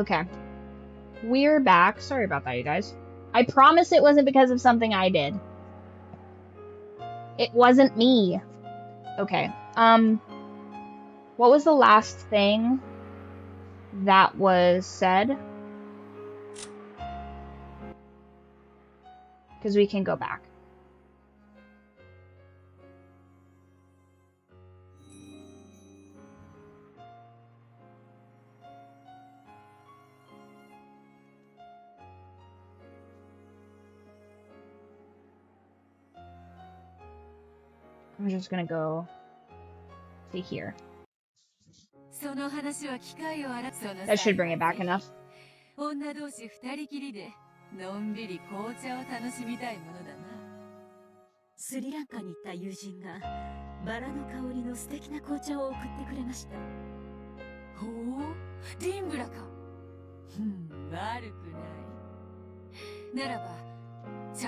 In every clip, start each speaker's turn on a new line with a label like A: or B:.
A: Okay. We're back. Sorry about that, you guys. I promise it wasn't because of something I did. It wasn't me. Okay. What was the last thing that was said? Because we can go back. I'm just gonna go to here. That should bring it back enough.
B: スリランカに行った友人がバラの香りの素敵な紅茶を送ってくれました。ほう、リンブラか。悪くない。ならば。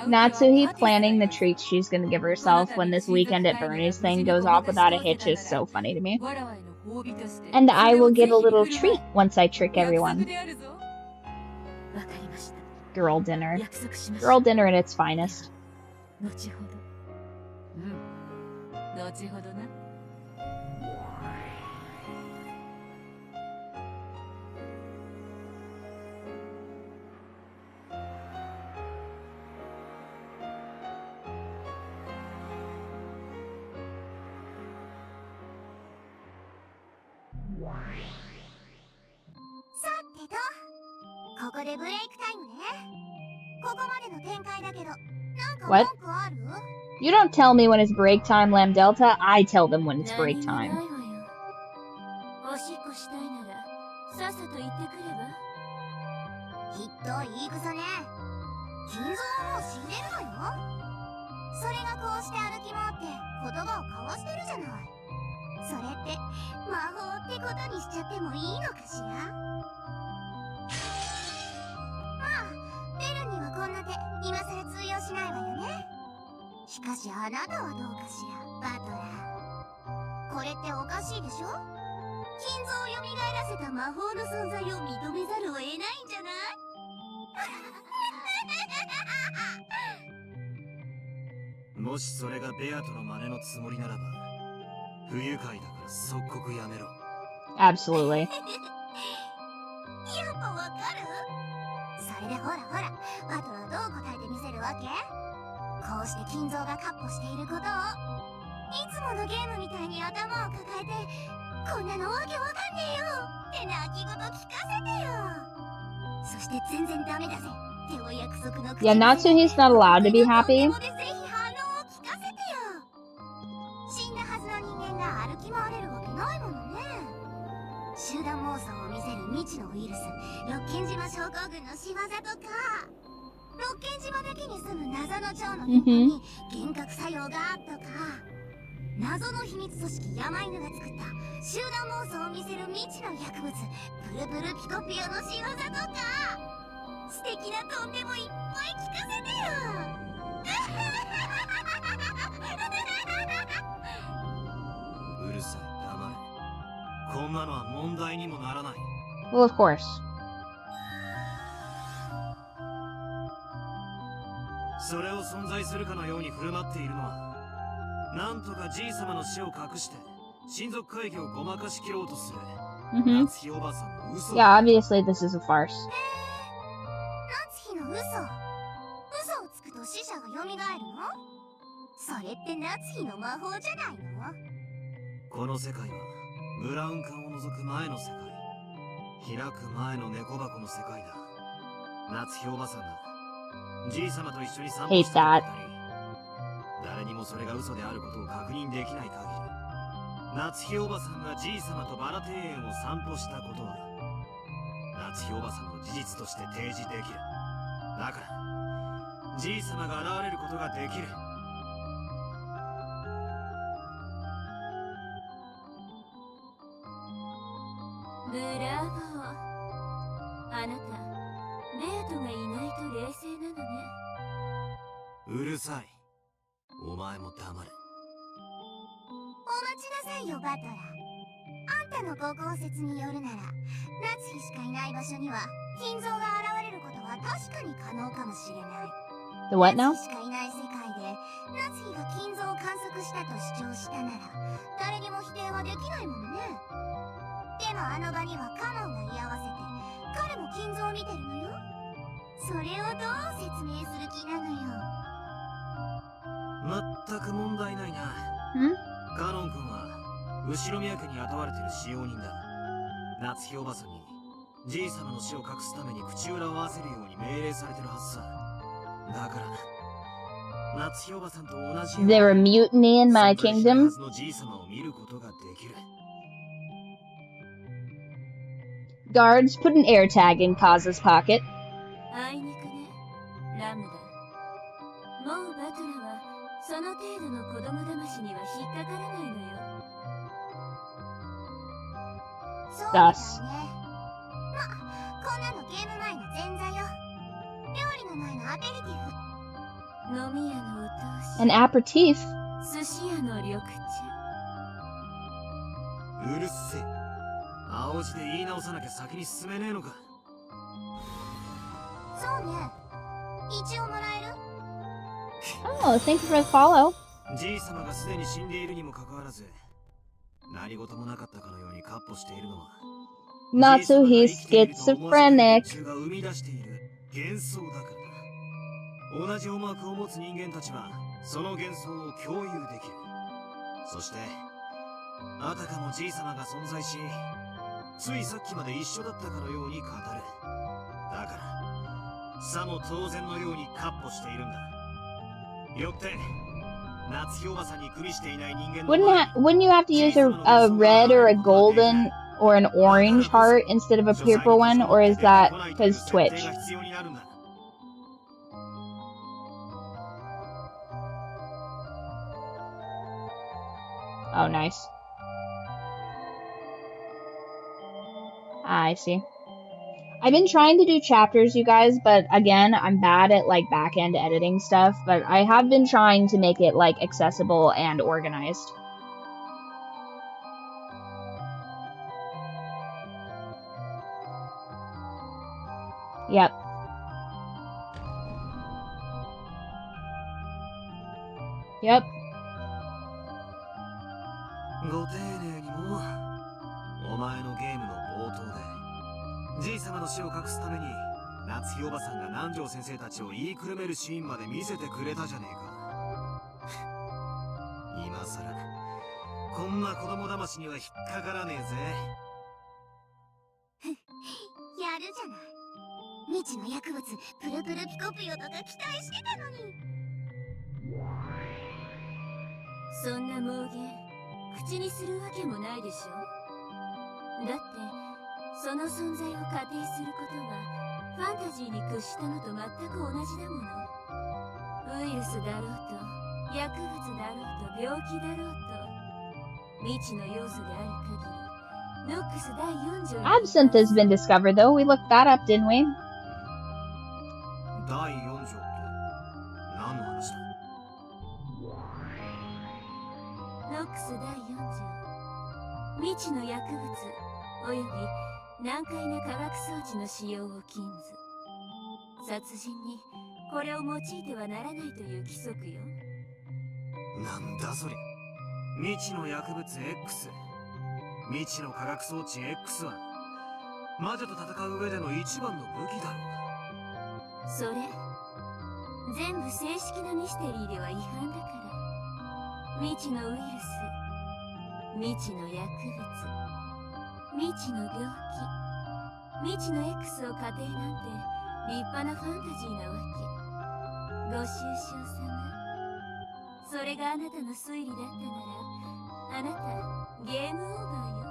A: Natsuhi planning the treats she's gonna give herself when this weekend at Bernie's thing goes off without a hitch is so funny to me. And I will get a little treat once I trick everyone. Girl dinner. Girl dinner at its finest. What? You don't tell me when it's break time, Lamb Delta. I tell them when it's break time. Absolutely. Yeah, Natsuhi's not allowed to be happy. Well, of course. Yeah, obviously this is a farce. Hate that.
C: 夏日おばさんがじいさまとバラ庭園を散歩したことは夏日おばさんの事実として提示できる。だからじいさまが現れることができる。
B: ブラボー。あなた、ベアトがいないと冷静なのね。
C: うるさい。お前も黙れ。
D: お待ちなさいよ、バトラー。あんたのご考説によるなら、夏日しかいない場所には金蔵が現れることは確かに可能かもしれない。
A: The what now?
D: 夏日しかいない世界で夏日が金蔵を観測したと主張したなら、誰にも否定はできないものね。でもあの場にはカノンが居合わせて、彼も金蔵を見てるのよ。それをどう説明する気なのよ。
C: 全く問題ないな。カノン君は後宮家に雇われてる使用人だ。夏日おばさんにじい様の死を隠すために口裏を合わせるように命令されてるはずさ。だから夏日おばさんと同じように
A: There a mutiny in my
C: 存在しない
A: kingdom?
C: はずのじい様を見ることができる。
A: Guards, put an air tag in Kaza's pocket.
B: あいにくね、ラムだ。もうバトラはその程度の子供騙しには引っかからないのよ。
D: そうみたいね。
A: Thus.
D: ま、こんなのゲーム前の前座よ。料理の前のアペリティフ。
B: 飲み屋のお通し、
A: An aperitif?
B: 寿司屋の緑茶。
C: うるせえ。青字で言い直さなきゃ先に進めねえのか。
D: そうね。一応もらえる？
A: Oh, thank you for the follow.
C: じい様がすでに死んでいるにもかかわらず、何事もなかったかのようにカッポしているのは、
A: Natsuhi schizophrenic.
C: じい様が生み出している幻想だからだ。同じ思惑を持つ人間たちはその幻想を共有できる。そしてあたかもじい様が存在し、ついさっきまで一緒だったかのように語る。だからさも当然のようにカッポしているんだ。よって夏日おばさんに組みしていない人間の
A: Wouldn't you have to use a red or a golden or an orange heart instead of a purple one? Or is that because Twitch? Oh, nice. I see. I've been trying to do chapters, you guys, but again, I'm bad at like back-end editing stuff, but I have been trying to make it like accessible and organized. Yep. Yep.
C: ご丁寧にも、お前のゲームの冒頭でじい様の死を隠すために夏日おばさんが南條先生たちを言いくるめるシーンまで見せてくれたじゃねえか。今さらこんな子供騙しには引っかからねえぜ。
D: やるじゃない。未知の薬物プルプルピコピオとか期待してたのに。
B: そんな妄言口にするわけもないでしょ。だってその存在を仮定することはファンタジーに屈したのと全く同じだもの。ウイルスだろうと薬物だろうと病気だろうと未知の要素である限りノックス第4条
A: Absinthe has been discovered, though. We looked that up, didn't we?
C: 第4条って何の話だ。
B: ノックス第4条、未知の薬物および難解な化学装置の使用を禁ず、殺人にこれを用いてはならないという規則よ。
C: なんだそりゃ。未知の薬物 X、 未知の化学装置 X は魔女と戦う上での一番の武器だろうが。
B: それ全部正式なミステリーでは違反だから。未知のウイルス、未知の薬物、未知の病気、未知の X を仮定なんて立派なファンタジーなわけ。ご愁傷様。それがあなたの推理だったなら、あなたゲームオーバーよ。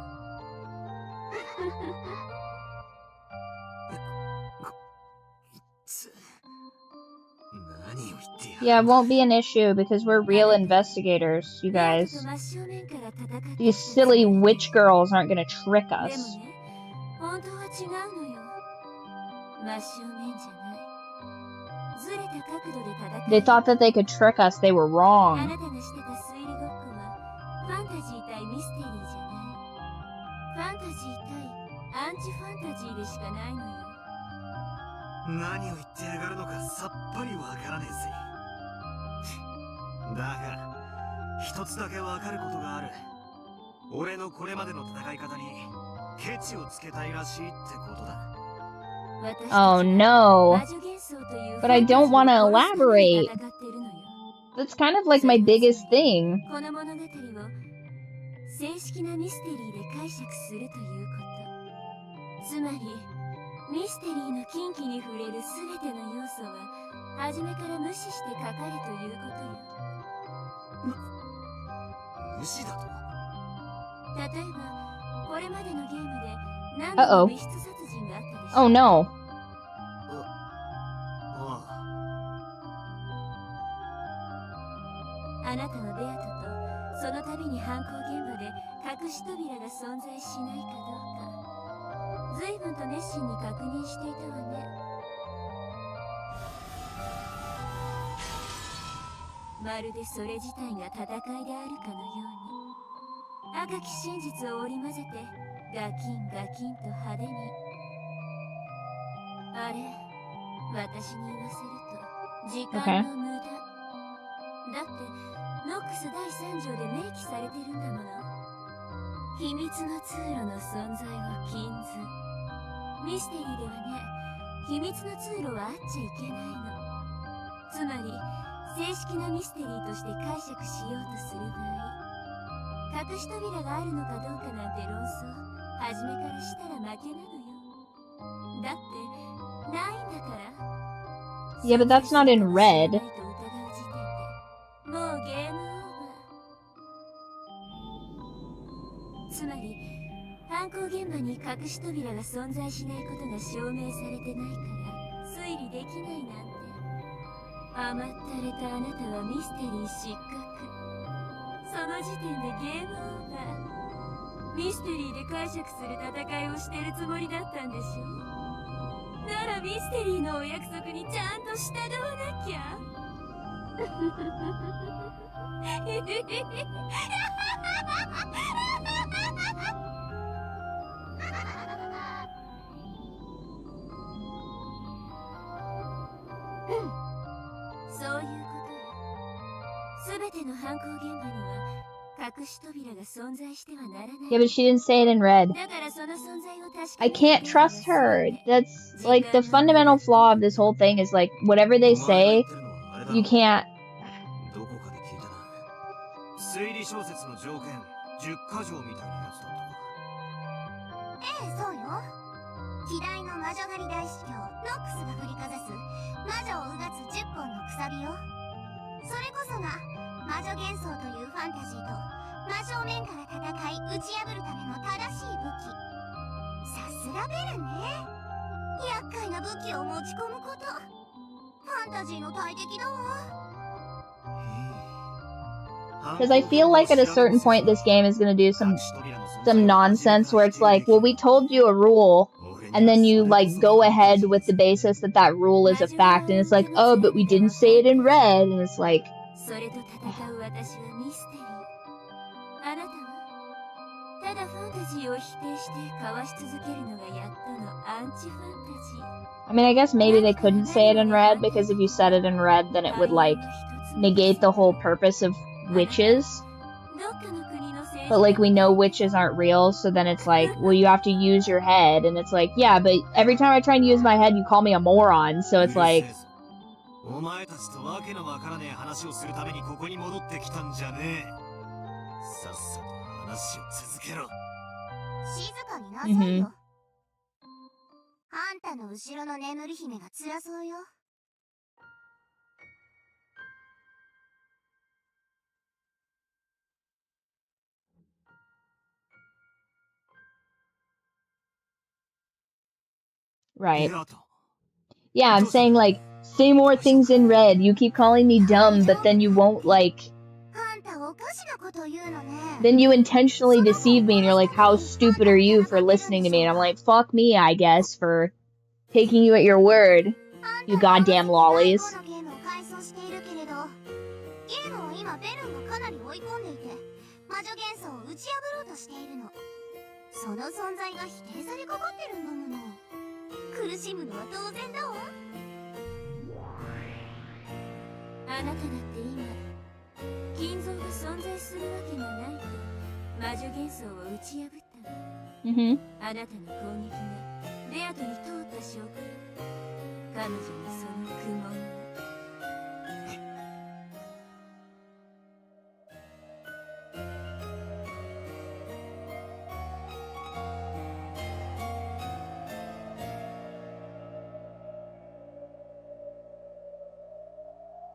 A: Yeah, it won't be an issue because we're real investigators, you guys. These silly witch girls aren't gonna trick us. They thought that they could trick us. They were wrong.
B: ァンタジー対アンチファンタジーでしかないのよ。
C: 何を言ってやがるのかさっぱりわからねえぜ。だが一つだけわかることがある。俺のこれまでの戦い方にケチをつけたいらしいってことだ。
A: Oh no. But I don't want to elaborate. That's kind of like my biggest thing.
B: この物語を正式なミステリーで解釈するということ。つまりミステリーの禁忌に触れるすべての要素は初めから無視して書かれということよ。
C: 無視だと？
B: 例えばこれまでのゲームで何度も密室殺人があったでしょ。
A: Oh no.
B: あなたはベアトとその度に犯行現場で隠し扉が存在しないかどうか随分と熱心に確認していたわね。まるでそれ自体が戦いであるかのように赤き真実を織り交ぜてガキンガキンと派手に。あれ、私に言わせると時間の無駄。だってノックス第3条で明記されてるんだもの。秘密の通路の存在は禁ず。ミステリーではね、秘密の通路はあっちゃいけないの。つまり正式なミステリーとして解釈しようとする場合、隠し扉があるのかどうかなんて論争初めからしたら負けなのよ。だってないんだから。
A: Yeah, but that's not in red.
B: もうゲームオーバー。つまり犯行現場に隠し扉が存在しないことが証明されてないから推理できないなんて。甘ったれたあなたはミステリー失格。その時点でゲームオーバー。ミステリーで解釈する戦いをしてるつもりだったんでしょ。ならミステリーのお約束にちゃんと従わなきゃ。そういうことよ。すべての犯行現場には隠し扉が存在してはならない。
A: Yeah, but she didn't say it in red.
B: だからその存在を確か
A: I
B: に
A: can't trust her. That's like the fundamental flaw of this whole thing is like whatever they say, you can't.
C: どこかで聞いたな。推理小説の条件10か条みたいなやつだったか。
D: ええ、そうよ。希代の魔女狩り大司教ノックスが振りかざす魔女をうがつ10本のくさびよ。それこそが魔女幻想というファンタジーと真正面から戦い打ち破るための正しい武器。さすがベルね。厄介な武器を持ち込むこと、ファンタジーの大敵だわ。
A: Because I feel like at a certain point this game is going to do some nonsense where it's like, well, we told you a rule, and then you like go ahead with the basis that that rule is a fact, and it's like, oh, but we didn't say it in red, and it's like...
B: それと戦う私はミステリー。あなたはただファンタジーを否定して交わし続けるのがやっとのアンチファンタジー。
A: I mean, I guess maybe they couldn't say it in red, because if you said it in red, then it would like negate the whole purpose of witches. But like we know witches aren't real, so then it's like, well, you have to use your head, and it's like, yeah, but every time I try and use my head, you call me a moron, so it's like...
C: お前たちとわけのわからねえ話をするためにここに戻ってきたんじゃねえ。さっさと話を続けろ。
D: 静かになさいよ。あんたの後ろの眠り姫が辛そうよ。
A: Right. Yeah, I'm saying like, say more things in red. You keep calling me dumb, but then you won't like... Then you intentionally deceive me and you're like, how stupid are you for listening to me? And I'm like, fuck me, I guess, for taking you at your word. You goddamn lollies.
D: その存在が否定されかかってるんだもの。苦しむのは当然だわ。あなただって今金像が存在するわけがないと魔女幻想を打ち破ったの。あなたの攻撃がレアトに通った証拠。彼女にその苦悶は。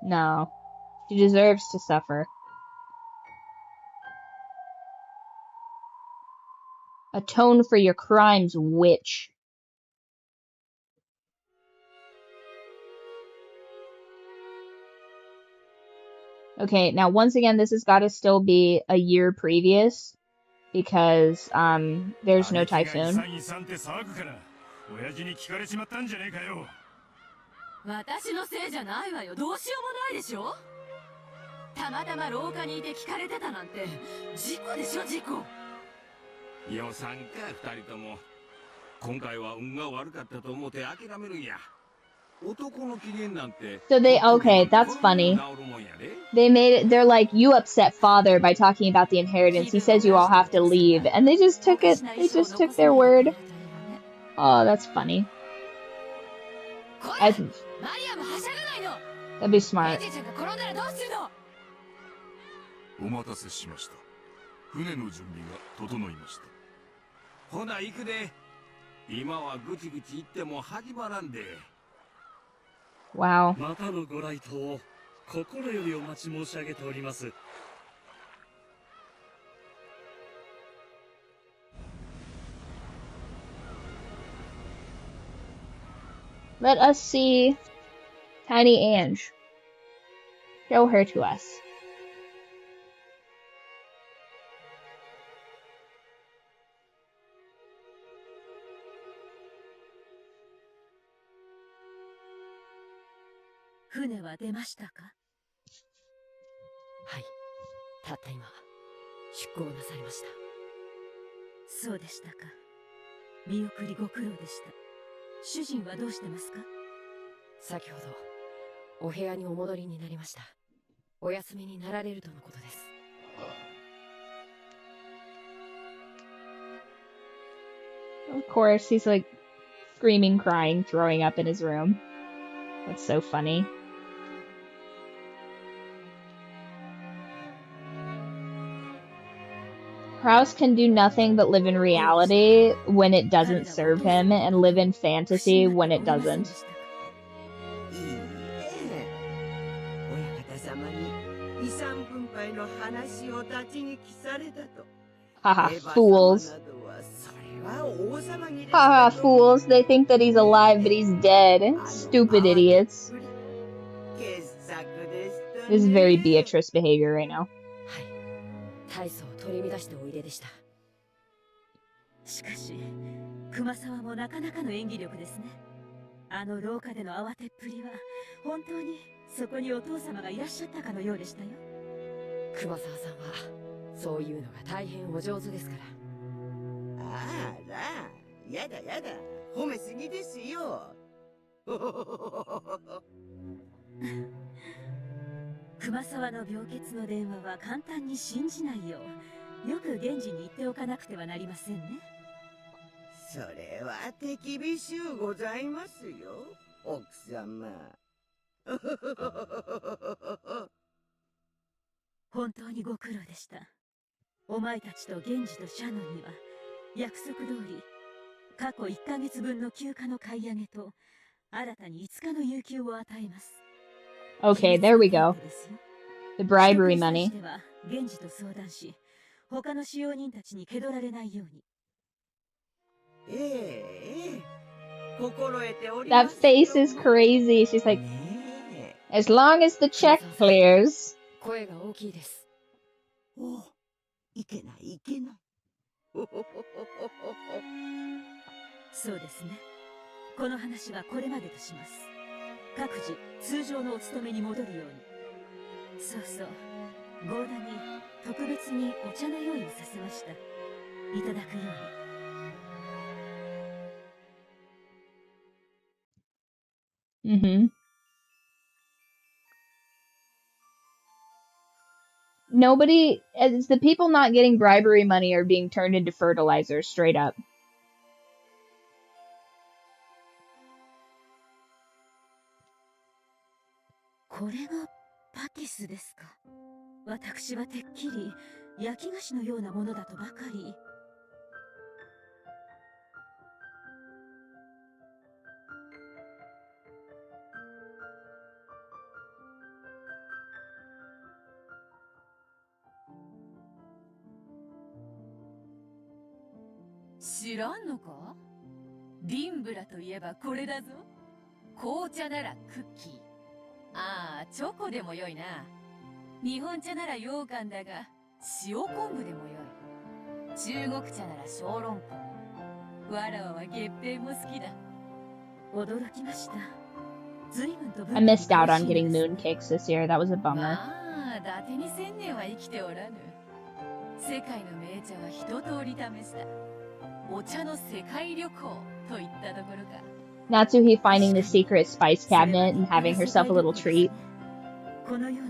A: No. She deserves to suffer. Atone for your crimes, witch. Okay, now once again, this has got to still be a year previous because there's no typhoon.
B: 私のせいじゃないわよ。どうしようもないでしょ。たまたま廊下にいて聞かれてたなんて事故でしょ、事故。
C: 予算か二人とも。今回は運が悪かったと思って諦めるんや。男の機嫌なんて。
A: So they, okay, that's funny. They made it, they're like, you upset father by talking about the inheritance. He says you all have to leave. And they just took it, they just took their word. Oh, that's funny. That'd be smart.
C: お待たせしました。船の準備が整いました。ほな行くで。今はぐちぐち言っても始まらんで。
A: Wow.
E: またのご来島を心よりお待ち申し上げております。
A: Let us see Tiny Ange. Show her to us.
B: "船は出ましたか?"
F: はい。たった今、出港なさいました。
B: そうでしたか。見送りご苦労でした。主人はどうしてますか？
F: 先ほど、お部屋にお戻りになりました。お休みになられるとのことです。
A: Of course, he's like screaming, crying, throwing up in his room. That's so funny. Kraus can do nothing but live in reality when it doesn't serve him, and live in fantasy when it doesn't. Haha, fools. Haha, fools. They think that he's alive, but he's dead. Stupid idiots. This is very Beatrice behavior right now.
F: 大層取り乱しておいででした。
B: しかし、熊沢もなかなかの演技力ですね。あの廊下での慌てっぷりは、本当にそこにお父様がいらっしゃったかのようでしたよ。
F: 熊沢さんは、そういうのが大変お上手ですから。
G: あら、やだやだ、褒めすぎですよ。
B: 熊沢の病欠の電話は簡単に信じないよう、よく現地に言っておかなくてはなりませんね。
G: それは手厳しゅうございますよ、奥様。
B: 本当にご苦労でした。お前たちと源氏とシャノンには、約束通り、過去1ヶ月分の休暇の買い上げと、新たに5日の有給を与えます。
A: Okay, there we go. The bribery money. That face is crazy. She's like, as long as the check clears.
F: 声が大きいです。
G: お、いけないいけない。
B: そうですね。この話はこれまでとします。各自通常のお勤めに戻るように。そうそう、ゴーダに特別にお茶の用意をさせました。いただくように。
A: Mm-hmm. Nobody, it's the people not getting bribery money are being turned into fertilizer straight up.
B: これがパティスですか。私はてっきり焼き菓子のようなものだとばかり。知らんのか？リンブラといえばこれだぞ。紅茶ならクッキー。ああ、チョコでもよいな。日本茶なら羊羹だが、塩昆布でもよい。中国茶なら小籠包。わらわは月餅も好きだ。驚きました。随分と
A: I missed out on getting mooncakes this year. That was a bummer.
B: まあ、伊達に千年は生きておらぬ。世界の名茶は一通り試した。お茶の世界旅行といったところか。
A: Natsuhi finding the secret spice cabinet and having herself a little treat.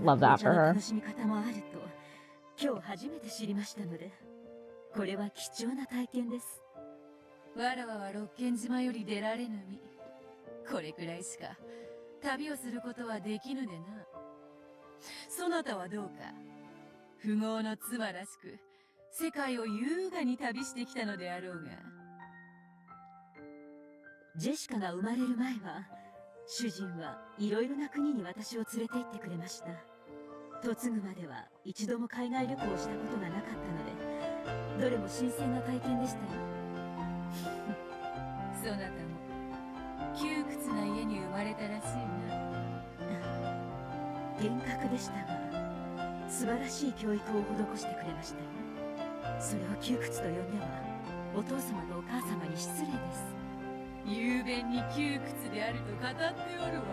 A: Love that for her.
B: 今日初めて知りましたので、これは貴重な体験です。わらわは六軒島より出られぬ身。これくらいしか旅をすることはできぬでな。そなたはどうか。富豪の妻らしく世界を優雅に旅してきたのであろうが。ジェシカが生まれる前は、主人はいろいろな国に私を連れて行ってくれました。嫁ぐまでは一度も海外旅行をしたことがなかったので、どれも新鮮な体験でしたよ。そなたも窮屈な家に生まれたらしいな。厳格でしたが、素晴らしい教育を施してくれましたよ。それを窮屈と呼んでは、お父様とお母様に失礼です。雄弁に窮屈であると語っておるわ。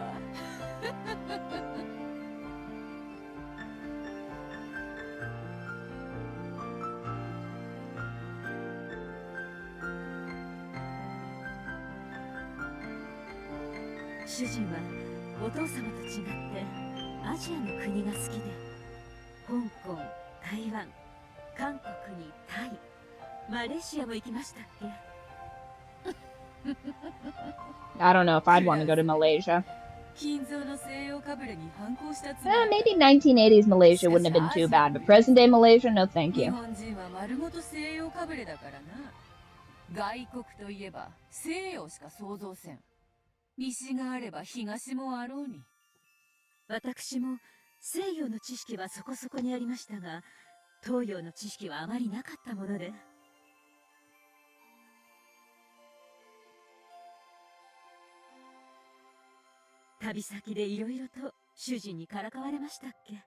B: 主人はお父様と違ってアジアの国が好きで、香港、台湾、韓国にタイ、マレーシアも行きましたっけ？
A: I don't know if I'd want to go to Malaysia. Maybe 1980s Malaysia wouldn't have been too bad, but present day Malaysia, no thank you.
B: 外国といえば西洋しか想像せん。西があれば東もあろうに。私も西洋の知識はそこそこにありましたが、東洋の知識はあまりなかったもので。旅先でいろいろと主人にからかわれましたっけ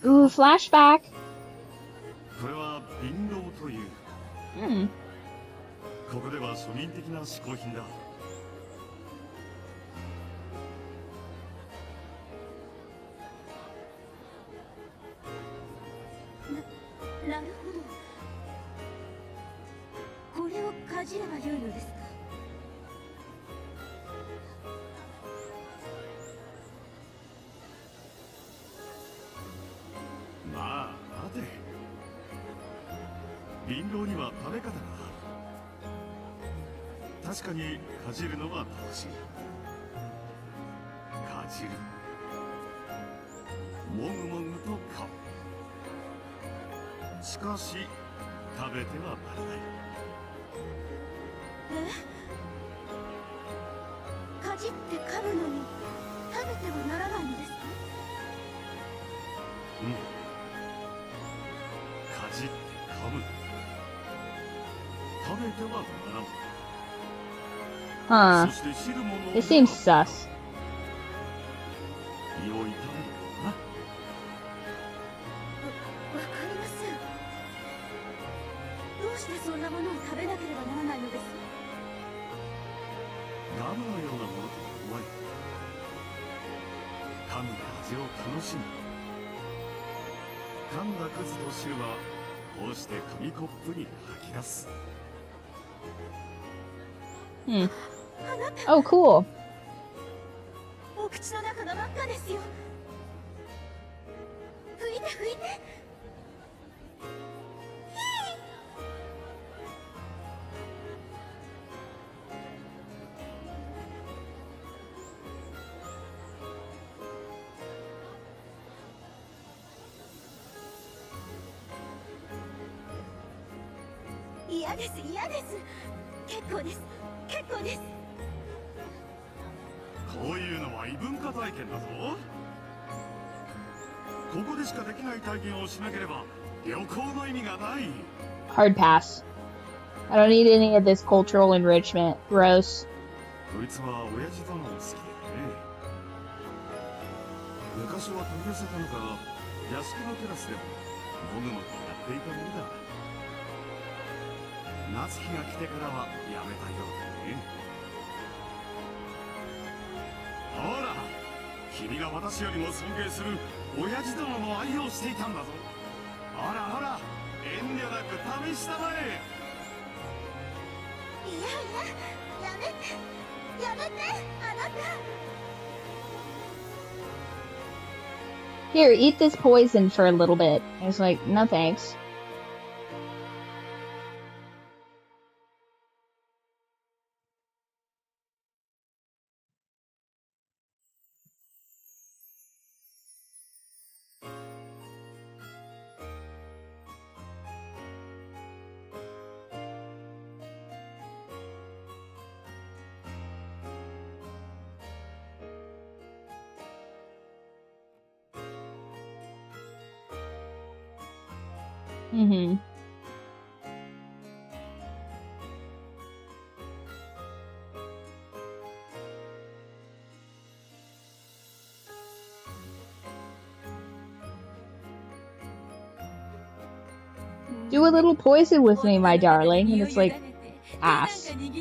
B: ？Ooh,
A: flashback.
C: これは瓶炉という。ここでは庶民的な嗜好品だ。
B: なるほど。これをかじればよいのですか？
C: まあ待て。瓶炉には食べ方がある。確かにかじるのは楽しい。かじる。もぐもぐとかむ。しかし食べてはならない。
B: かじって噛むのに食べてはならないのですか？
C: うん。かじって噛む。食べてはならない。
A: Huh.
C: そして汁物を
A: It seems sus.
C: 胃を痛めるよな。
B: わかりません。どうしてそんなものを食べなければならないのです？
C: ガムのようなものとは思えない。噛んで味を楽しむ。噛んだくずと汁はこうして紙コップに吐き出す。
A: Hmm. Oh, cool.
B: お口の中が真っ赤ですよ。拭いて拭いて。嫌です嫌です。結構です結構です。
C: こういうのは異文化体験だぞ。ここでしかできない体験をしなければ旅行の意味がない。
A: Hard pass. I don't need any of this cultural enrichment. Gross.
C: こいつは親父殿も好きだよね。昔は取り寄せたのか屋敷のテラスでももぐもぐやっていたものだ。夏日が来てからはやめたようだね。ほら、君が私よりも尊敬する親父殿も愛用していたんだぞ。ほらほら、遠慮なく試したまえ。
D: いやいや、やめてやめて、あなた。
A: Here, eat this poison for a little bit. I was like, no thanks. Mm-hmm. Do a little poison with me, my darling. And it's like, ass. I don't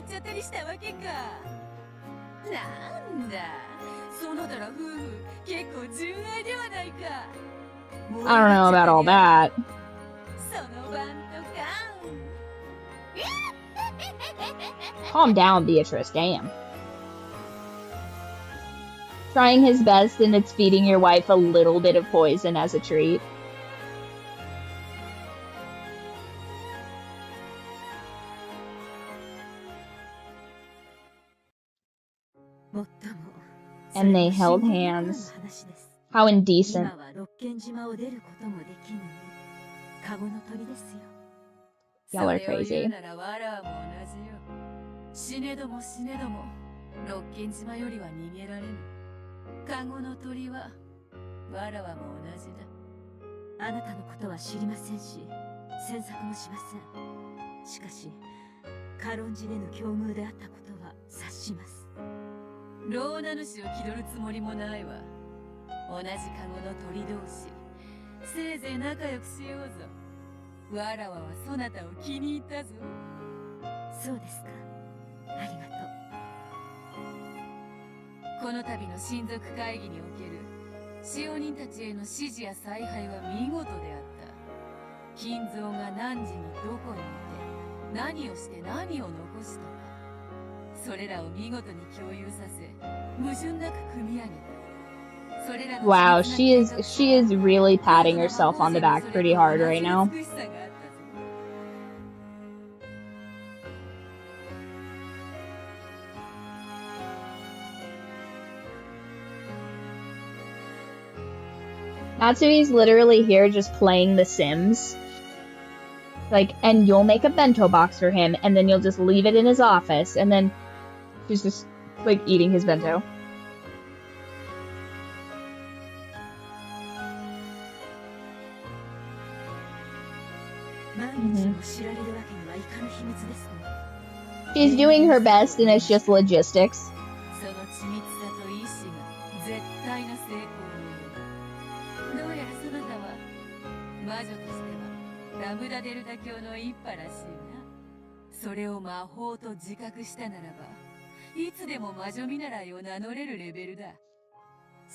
A: know about all that. Calm down, Beatrice, damn. Trying his best and it's feeding your wife a little bit of poison as a treat. And they held hands. How indecent. Y'all are crazy.
B: 死ねども死ねども六軒島よりは逃げられぬ。カゴの鳥はわらわも同じだ。あなたのことは知りませんし、詮索もしません。しかし軽んじれぬ境遇であったことは察します。老名主を気取るつもりもないわ。同じカゴの鳥同士、せいぜい仲良くしようぞ。わらわはそなたを気に入ったぞ。そうですか。ありがとう。この度の親族会議における使用人たちへの指示や采配は見事であった。金蔵が何時にどこにいて、何をして何を残したか、それらを見事に共有させ、矛盾なく組み上げた。
A: Wow, she is really patting herself on the back pretty hard right now. Natsui's literally here just playing The Sims. Like, and you'll make a bento box for him, and then you'll just leave it in his office, and then she's just, like, eating his bento. She's doing her best, and it's just logistics.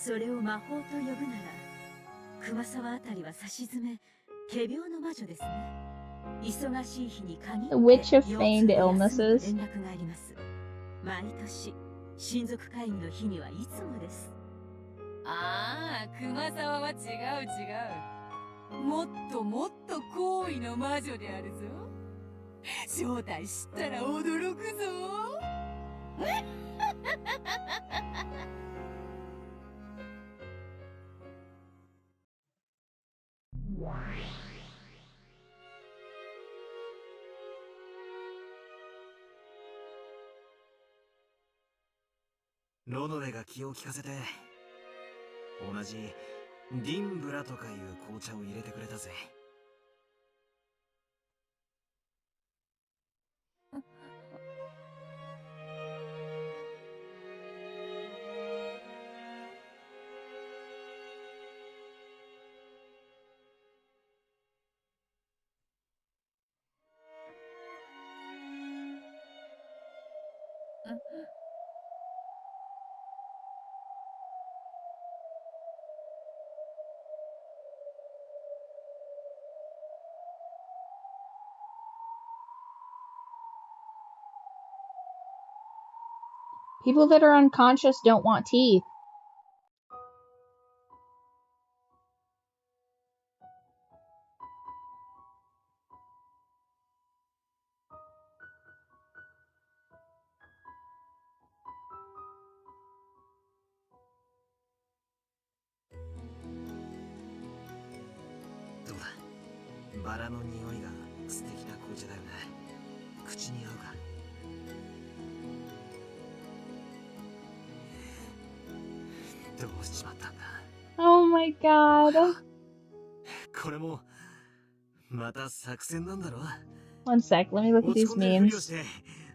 B: それを魔法と呼ぶなら、熊沢あたりは差し詰め、仮病の魔女ですね。忙しい日に限って
A: The Witch of
B: 腰痛
A: Feigned
B: で休むと
A: Illnesses.
B: 連絡があります。毎年親族会議の日にはいつもです。ああ、熊沢は違う違う。もっともっと高位の魔女であるぞ。正体知ったら驚くぞ。
C: ロノベが気を利かせて、同じディンブラとかいう紅茶を入れてくれたぜ。
A: People that are unconscious don't want tea.
C: How? バラの匂いが素敵な紅茶だよね。口に合うか。どうしちまったんだ。
A: Oh my god.
C: これもまた作戦なんだろ。
A: One sec, let me look at
C: 落ち
A: these
C: 込んでるふりを
A: memes.
C: して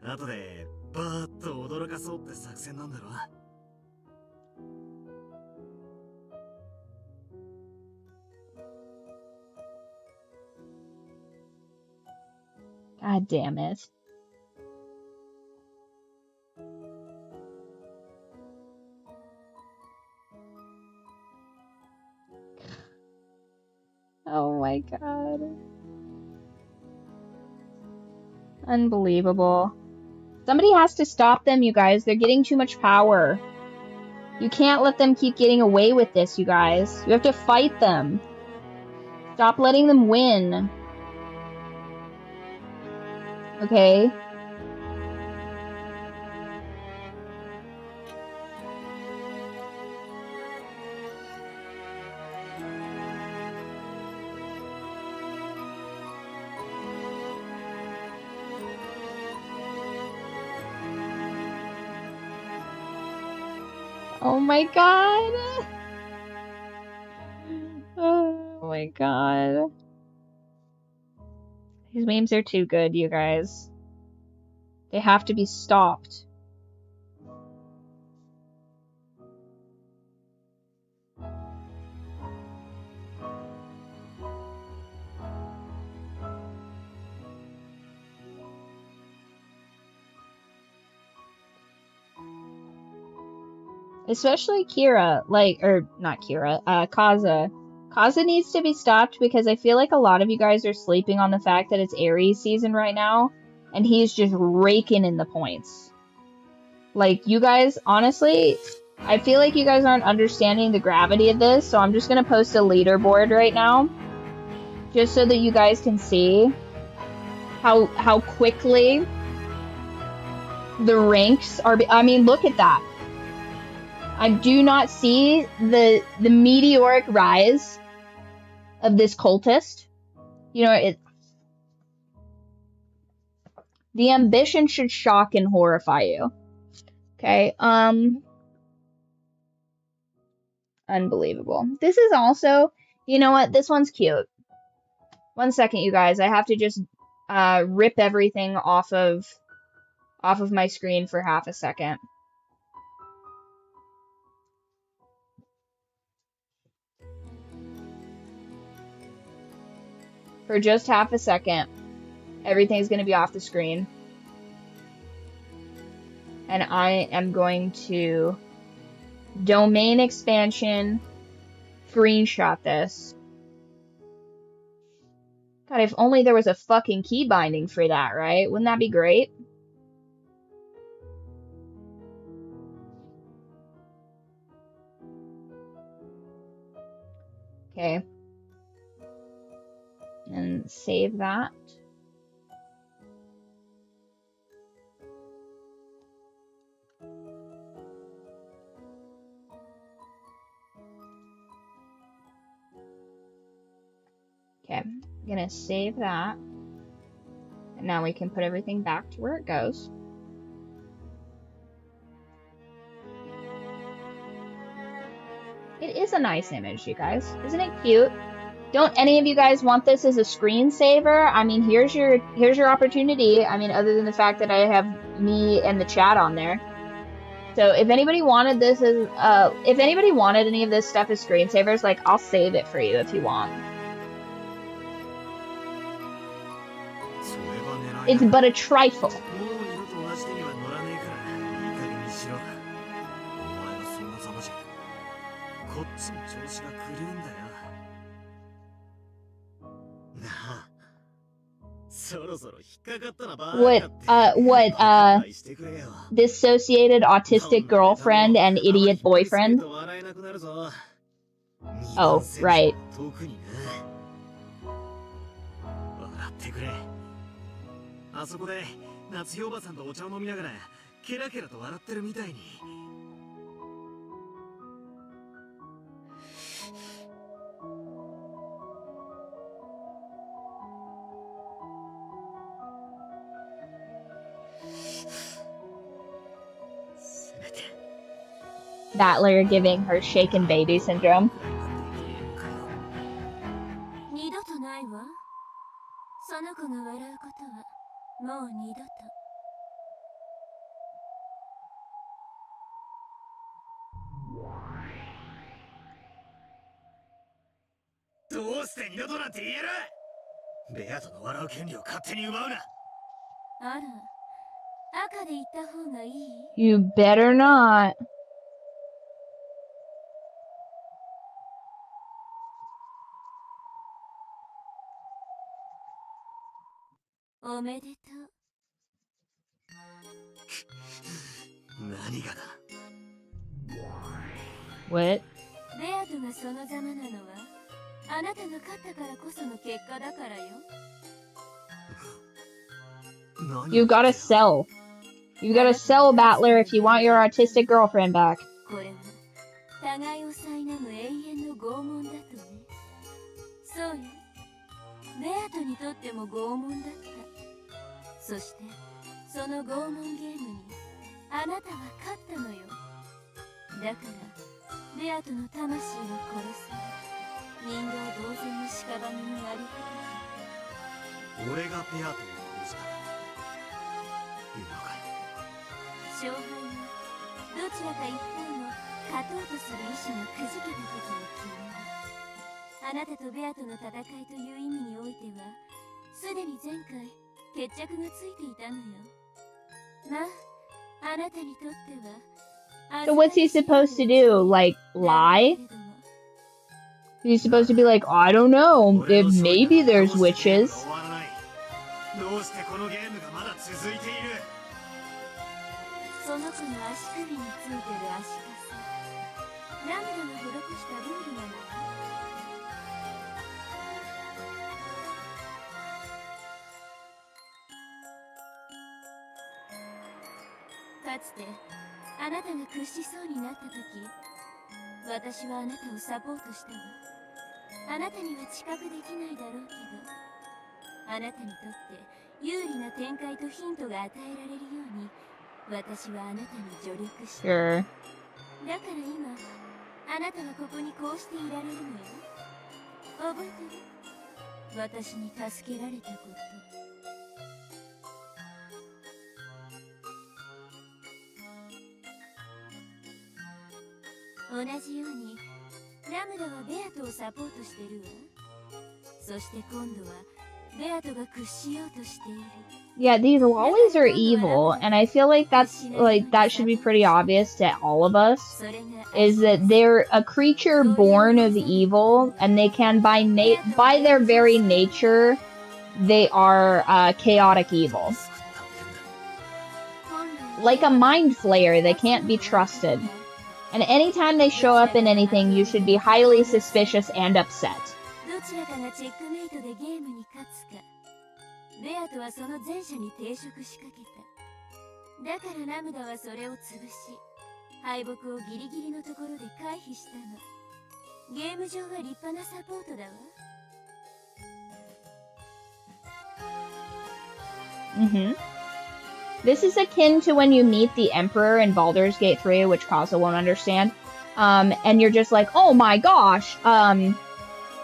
C: 後でバーッと驚かそうって作戦なんだろ。
A: God damn it. Oh my god. Unbelievable. Somebody has to stop them, you guys. They're getting too much power. You can't let them keep getting away with this, you guys. You have to fight them. Stop letting them win. Okay? Oh my god! Oh my god. These memes are too good, you guys. They have to be stopped. Especially Kira, or not Kira, Kaza. Kaza needs to be stopped because I feel like a lot of you guys are sleeping on the fact that it's Aries season right now, and he's just raking in the points. Like, you guys, honestly, I feel like you guys aren't understanding the gravity of this, so I'm just gonna post a leaderboard right now, just so that you guys can see how quickly the ranks are. I mean, look at that. I do not see the meteoric rise of this cultist. You know, the ambition should shock and horrify you. Okay, unbelievable. This is also, you know what, this one's cute. One second, you guys, I have to just rip everything off of my screen for half a second. For just half a second, everything's going to be off the screen. And I am going to Domain expansion. Screenshot this. God, if only there was a fucking key binding for that, right? Wouldn't that be great? Okay. And save that. Okay, I'm gonna save that. And now we can put everything back to where it goes. It is a nice image, you guys. Isn't it cute? Don't any of you guys want this as a screensaver? I mean, here's your opportunity. I mean, other than the fact that I have me and the chat on there. So if anybody wanted this as if anybody wanted any of this stuff as screensavers, like, I'll save it for you if you want. It's but a trifle. What, dissociated autistic girlfriend and idiot boyfriend? Oh, right. Battler giving her shaken baby syndrome. You better not. What? You gotta sell. You gotta sell, Battler, if you want your autistic girlfriend back. So what's he supposed to do? Like, lie? He's supposed to be like, I don't know, if maybe there's witches. Sure.
B: 同じようにラムダはベアトをサポートしてるわ。そして今度はベアトが屈しようとしている。
A: Yeah, these lollies are evil, and I feel like that should be pretty obvious to all of us, is that they're a creature born of evil, and they can by their very nature, they are chaotic evil. Like a mind flayer, they can't be trusted. And anytime they show up in anything, you should be highly suspicious and upset.
B: ベアとはその前者に抵触しかけた。だからラムダはそれを潰し、敗北をギリギリのところで回避したの。ゲーム上は立派なサポートだわ。
A: This is akin to when you meet the Emperor in Baldur's Gate 3, which Kaza won't understand. And you're just like, oh my gosh,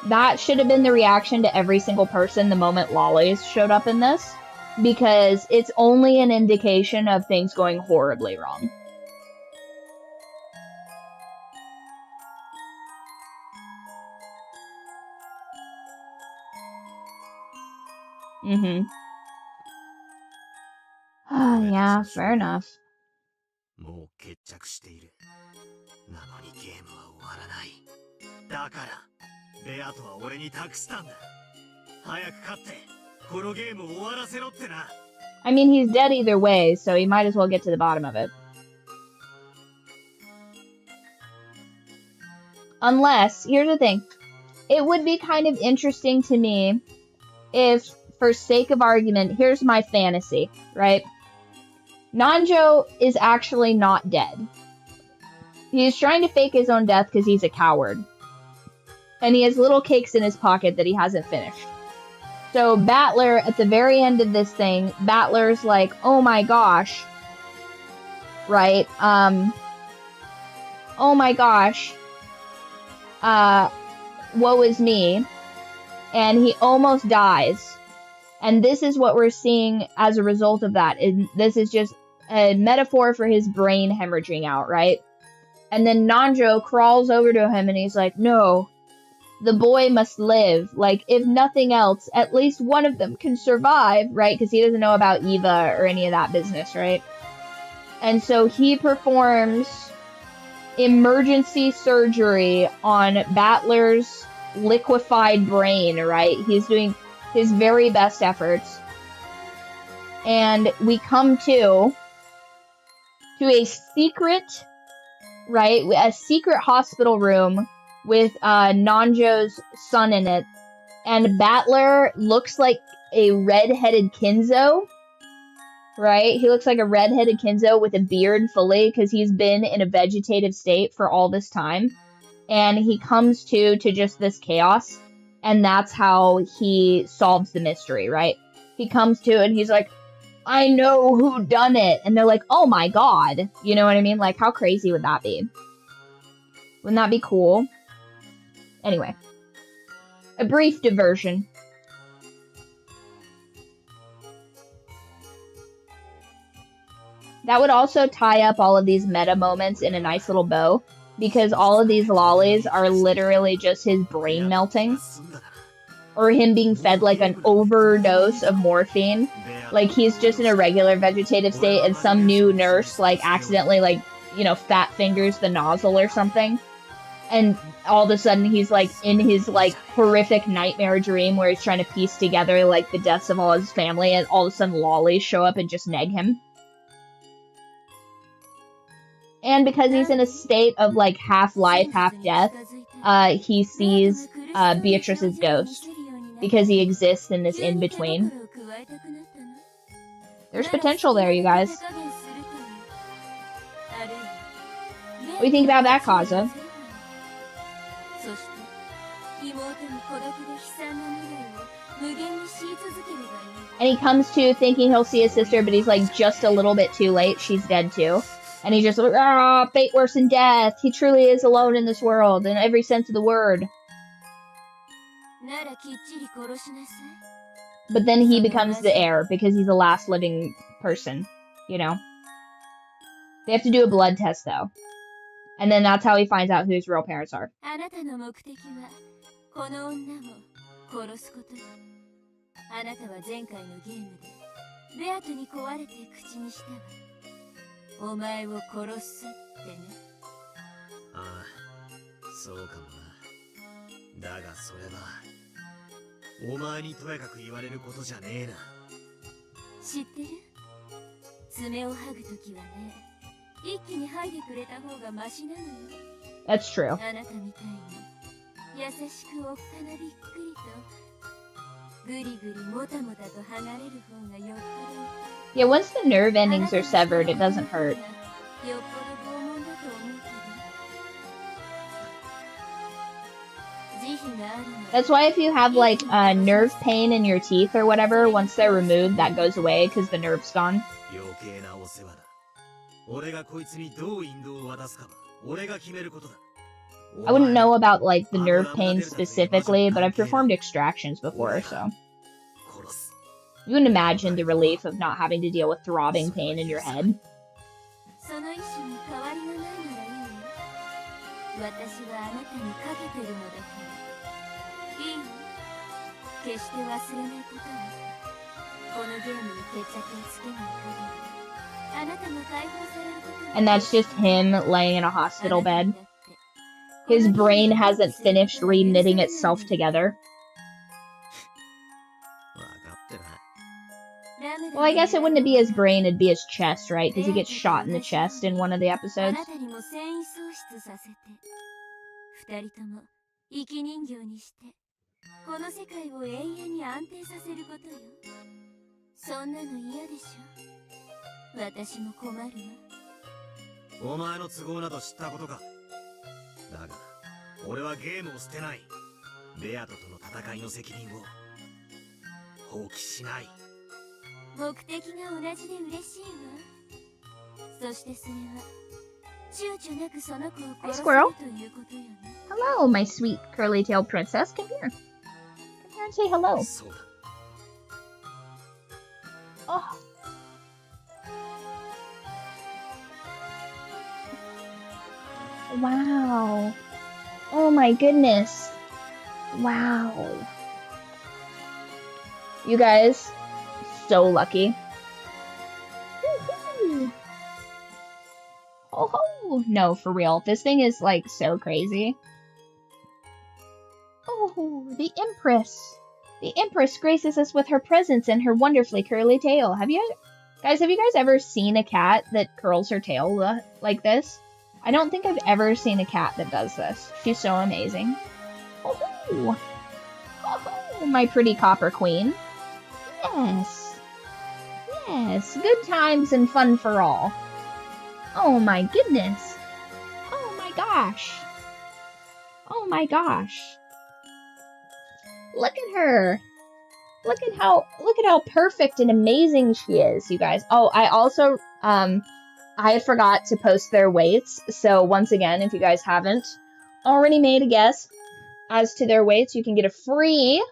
A: that should have been the reaction to every single person the moment lollies showed up in this, because it's only an indication of things going horribly wrong. Oh, yeah, fair enough.
C: もう決着している。なのにゲームは終わらない。だから、ベアとは俺に託したんだ。早く勝って、このゲームを終わらせろってな。
A: I mean, he's dead either way, so he might as well get to the bottom of it. Unless, here's the thing. It would be kind of interesting to me if, for sake of argument, here's my fantasy, right? Nanjo is actually not dead. He's trying to fake his own death because he's a coward. And he has little cakes in his pocket that he hasn't finished. So Battler, at the very end of this thing, Battler's like, oh my gosh. Right? Oh my gosh. Woe is me. And he almost dies. And this is what we're seeing as a result of that. This is just a metaphor for his brain hemorrhaging out, right? And then Nanjo crawls over to him and he's like, no, the boy must live. Like, if nothing else, at least one of them can survive, right? Because he doesn't know about Eva or any of that business, right? And so he performs emergency surgery on Battler's liquefied brain, right? He's doing his very best efforts. And we come to a secret, right? A secret hospital room with Nanjo's son in it. And Battler looks like a red-headed Kinzo, right? He looks like a red-headed Kinzo with a beard fully because he's been in a vegetative state for all this time. And he comes to just this chaos. And that's how he solves the mystery, right? He comes to and he's like, I know who done it. And they're like, oh my god. You know what I mean? Like, how crazy would that be? Wouldn't that be cool? Anyway. A brief diversion. That would also tie up all of these meta moments in a nice little bow. Because all of these lollies are literally just his brain melting. Or him being fed like an overdose of morphine. Like he's just in a regular vegetative state and some new nurse like accidentally like, you know, fat fingers the nozzle or something. And all of a sudden he's like in his like horrific nightmare dream where he's trying to piece together like the deaths of all his family and all of a sudden lollies show up and just neg him. And because he's in a state of, like, half-life, half-death, he sees Beatrice's ghost. Because he exists in this in-between. There's potential there, you guys. What do you think about that, Kaza? And he comes to thinking he'll see his sister, but he's, like, just a little bit too late. She's dead, too. And he's just like, ah, fate worse than death. He truly is alone in this world, in every sense of the word. But then he becomes the heir, because he's the last living person, you know? They have to do a blood test, though. And then that's how he finds out who his real parents are.
B: ベアトに壊れて口にしたわ。お前を殺すってね。
C: ああ、そうかもな。だがそれはお前にとやかく言われることじゃねえな。
B: 知ってる？爪を剥ぐときはね、一気に剥いでくれた方がマシなのよ。
A: That's true.
B: あなたみたいに優しくおっかなびっくりとぐりぐりもたもたと剥がれる方がよっぽど。
A: Yeah, once the nerve endings are severed, it doesn't hurt.
B: よっぽど拷問だと思うけど。慈悲があるの。
A: That's why if you have like nerve pain in your teeth or whatever, once they're removed, that goes away because the nerve's gone.
C: 余計なお世話だ。俺がこいつにどう引導を渡すかは俺が決めることだ。
A: I wouldn't know about like the nerve pain specifically, but I've performed extractions before, so you can imagine the relief of not having to deal with throbbing pain in your head.
B: その意志に変わりがないならいいよ。私はあなたにかけてるのだから。いいよ。決して忘れないことは。このゲームに決着をつけない限り、あなたが解放されることは。
A: And that's just him laying in a hospital bed. His brain hasn't finished reknitting itself together. Well, I guess it wouldn't be his brain, it'd be his chest, right? Because he gets shot in the chest in one of the episodes.
B: 二人とも生き人形にしてこの世界を永遠に安定させることよ。そんなの嫌でしょ。私も困るわ。
C: お前の都合など知ったことか。だが俺はゲームを捨てない。ベアトとの戦いの責任を放棄しない。
B: 目的が同じで嬉しいわ。そしてそれは躊躇なくその子を殺すということよね。
A: Hello, my sweet curly-tailed princess. Come here. Come here and say hello.
C: そうだ。
A: Oh. Wow. Oh my goodness. Wow. You guys, so lucky. Woo-hoo. Oh, no, for real. This thing is like so crazy. Oh, the Empress. The Empress graces us with her presence and her wonderfully curly tail. Have you guys ever seen a cat that curls her tail like this? I don't think I've ever seen a cat that does this. She's so amazing. Oh, oh, my pretty copper queen. Yes. Yes, good times and fun for all. Oh my goodness. Oh my gosh. Oh my gosh. Look at her. Look at how perfect and amazing she is, you guys. Oh, I also I forgot to post their weights. So once again, if you guys haven't already made a guess as to their weights, you can get a free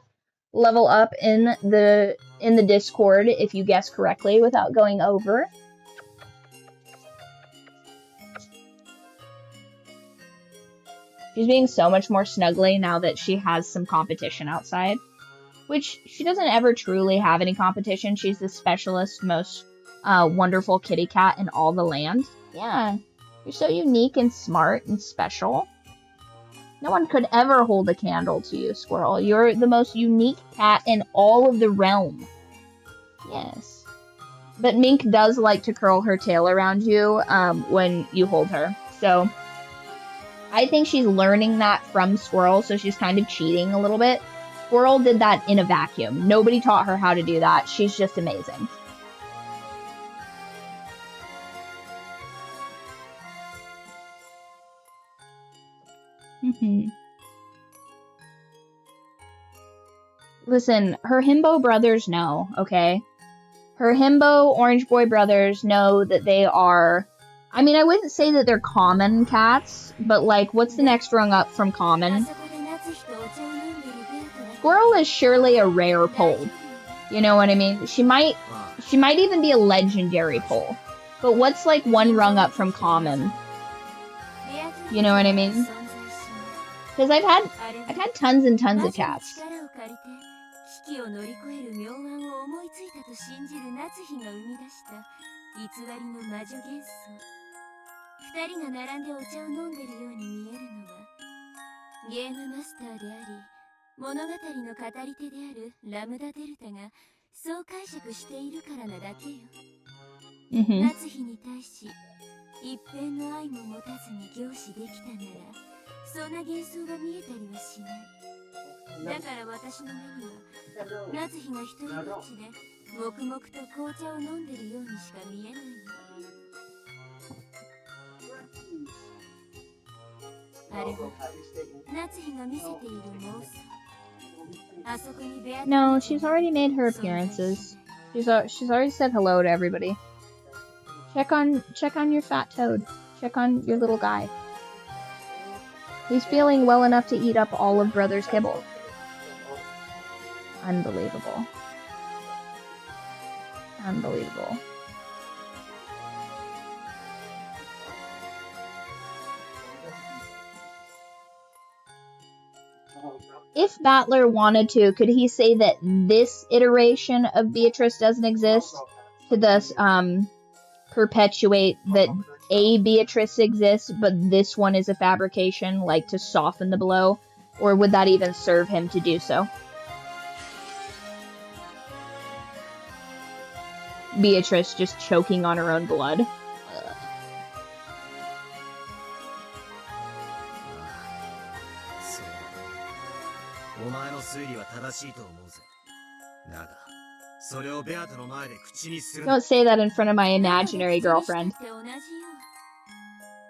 A: level up in the Discord if you guess correctly without going over. She's being so much more snuggly now that she has some competition outside. Which, she doesn't ever truly have any competition. She's the specialist, most wonderful kitty cat in all the land. Yeah, you're so unique and smart and special. No one could ever hold a candle to you, Squirrel. You're the most unique cat in all of the realm. Yes. But Mink does like to curl her tail around you when you hold her. So I think she's learning that from Squirrel, so she's kind of cheating a little bit. Squirrel did that in a vacuum. Nobody taught her how to do that. She's just amazing. Listen, her himbo brothers know, okay? Her himbo orange boy brothers know that they are... I mean, I wouldn't say that they're common cats, but like, what's the next rung up from common? Squirrel is surely a rare pole. You know what I mean? She might even be a legendary pole. But what's like one rung up from common? You know what I mean? Because I've had tons and tons of cats.
B: 危を乗り越える妙案を思いついたと信じる夏日が生み出した偽りの魔女幻想。二人が並んでお茶を飲んでるように見えるのは、ゲームマスターであり物語の語り手であるラムダデルタがそう解釈しているからなだけよ。夏日に対し一辺の愛も持たずに凝視できたなら、そんな幻想が見えたりはしない。だから私の目には夏日が一人ぼっちで黙々と紅茶を飲んでるようにしか見えないの。あれは夏日が見せている妄想。あそこにベア
A: No, she's already made her appearances. She's already said hello to everybody. Check on your fat toad. Check on your little guy. He's feeling well enough to eat up all of Brother's kibble. Unbelievable. Unbelievable. If Battler wanted to, could he say that this iteration of Beatrice doesn't exist to thus perpetuate that a Beatrice exists, but this one is a fabrication, like to soften the blow? Or would that even serve him to do so? Beatrice just choking on her own blood.
C: お前の推理は正しいと思うぜ。だが、それをベアトの前で口にする。
A: Don't say that in front of my imaginary girlfriend.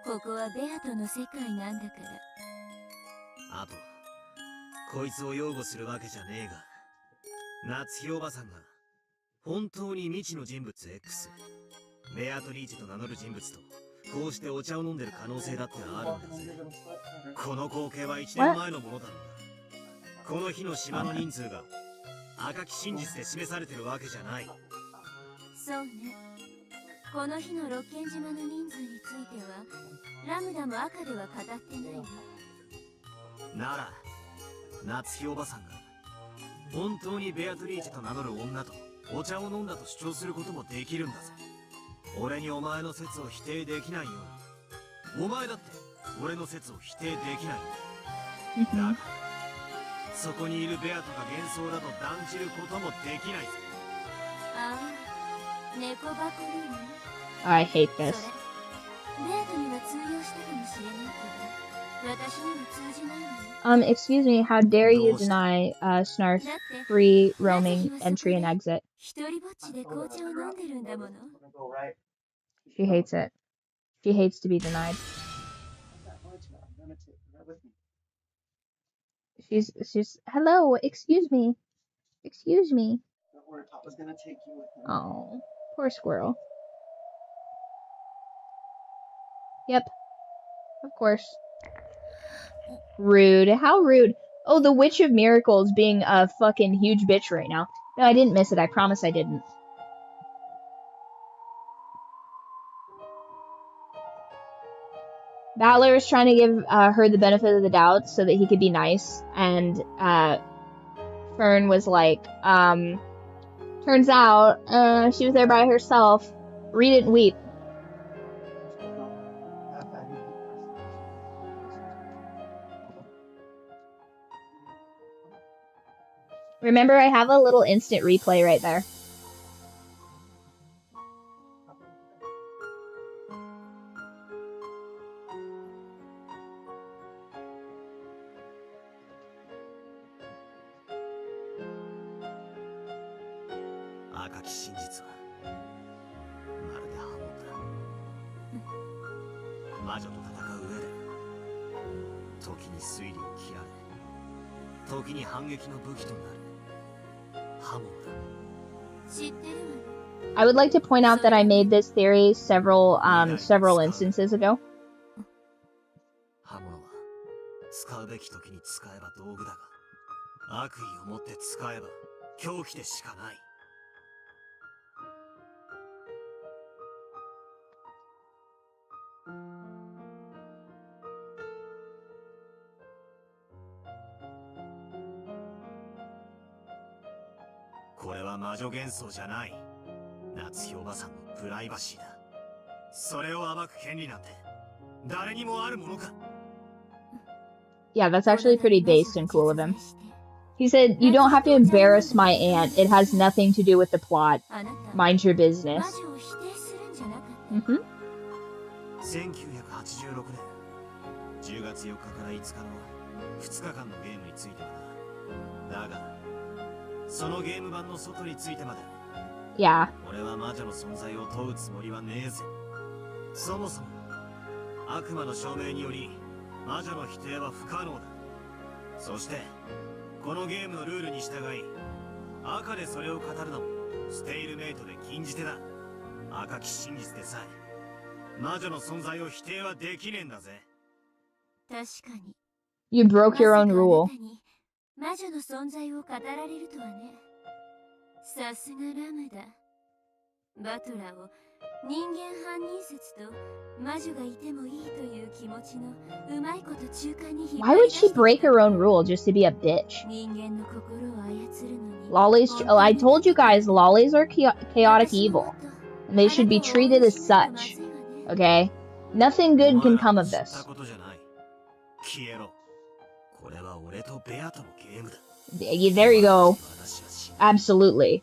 B: ここはベアトの世界なんだから。
C: あと、こいつを擁護するわけじゃねえが、夏日おばさんが本当に未知の人物 X、ベアトリーチと名乗る人物とこうしてお茶を飲んでる可能性だってあるんだぜ。この光景は1年前のものだろうが、この日の島の人数が赤き真実で示されてるわけじゃない。
B: そうね。この日の六軒島の人数についてはラムダも赤では語ってないわ。
C: なら夏日おばさんが本当にベアトリーチェと名乗る女とお茶を飲んだと主張することもできるんだぜ。俺にお前の説を否定できないように、お前だって俺の説を否定できないんだ。だがそこにいるベアトが幻想だと断じることもできないぜ。
B: ああ、猫ばこりね。
A: I hate this.
B: それベアトには通用したかもしれないけど、私には通じないのよ。
A: Excuse me, how dare you deny Snarf free roaming entry and exit?
B: 一人ぼっちで紅茶を飲んでるんだもの。
A: She hates it. She hates to be denied. She's hello, excuse me. Excuse me. Oh, poor squirrel. Yep, of course. Rude. How rude. Oh, the Witch of Miracles being a fucking huge bitch right now. No, I didn't miss it. I promise I didn't. Battler is trying to give her the benefit of the doubt so that he could be nice. And Fern was like, turns out she was there by herself. Read it and weep. Remember, I have a little instant replay right there. I would like to point out that I made this theory several instances ago.
C: 刃物は使うべき時に使えば道具だが、悪意を持って使えば凶器でしかない。これは魔女幻想じゃない。夏日おばさんのプライバシーだ。それを暴く権利なんて誰にもあるものか。
A: Yeah, that's actually pretty based and cool of him. He said, "You don't have to embarrass my aunt. It has nothing to do with the plot. Mind your business."
C: 1986年10月4日から5日の2日間のゲームについてはな。だが、そのゲーム版の外についてまで。
A: Yeah.
C: 俺は魔女の存在を問うつもりはねえぜ。そもそも悪魔の証明により魔女の否定は不可能だ。そしてこのゲームのルールに従い、赤でそれを語るのもステイルメイトで禁じ手だ。赤き真実でさえ魔女の存在を否定はできねえんだぜ。
B: 確かに。
A: You broke your own rule.
B: 魔女の存在を語られるとはね。さすがラムだ。バトラーを人間犯人説と魔女がいてもいいという気持ちのうまいこと中間に引っ
A: Why
B: 張り
A: would
B: 出して
A: she break her own rule just to be a bitch?
B: 人間の心を操るのに
A: Lollies, I told you guys, lollies are chaotic evil. And they should be treated as such. Okay? Nothing good can come of this. There you go. Absolutely.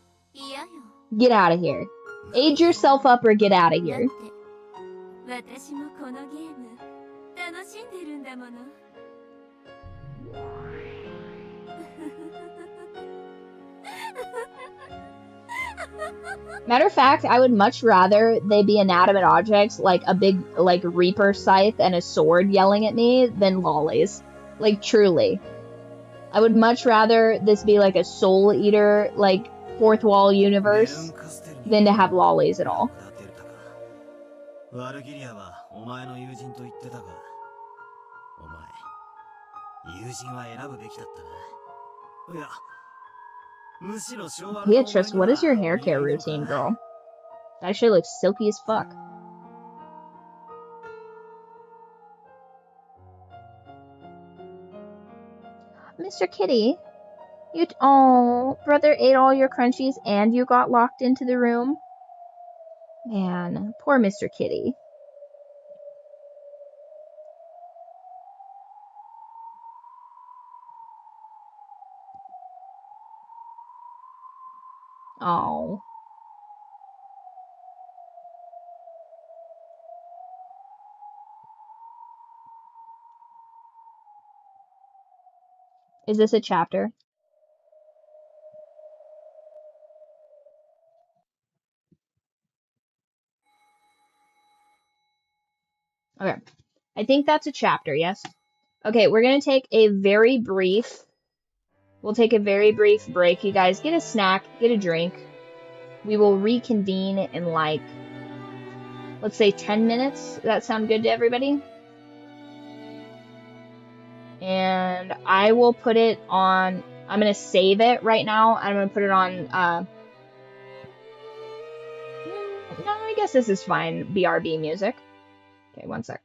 A: Get out of here. Age yourself up or get out of here.
B: 私もこのゲーム楽しんでるんだもの。
A: Matter of fact, I would much rather they be inanimate objects like a big reaper scythe and a sword yelling at me than lollies. Like truly. I would much rather this be like a soul eater, like fourth wall universe than to have lollies at all.
C: ワルギリアはお前の友人と言ってたが、お前友人は選ぶべきだったな。いや、むしろ昭和の
A: Beatrice, what is your hair care routine, girl? That shit looks silky as fuck. Mr. Kitty, brother ate all your crunchies and you got locked into the room? Man, poor Mr. Kitty. Oh. Is this a chapter? Okay. I think that's a chapter, yes? Okay, we're going to take a very brief... We'll take a very brief break. You guys get a snack, get a drink. We will reconvene in like, let's say 10 minutes. Does that sound good to everybody? And I will put it on... I'm going to save it right now. I'm going to put it on... no, I guess this is fine. BRB music. Okay, one sec.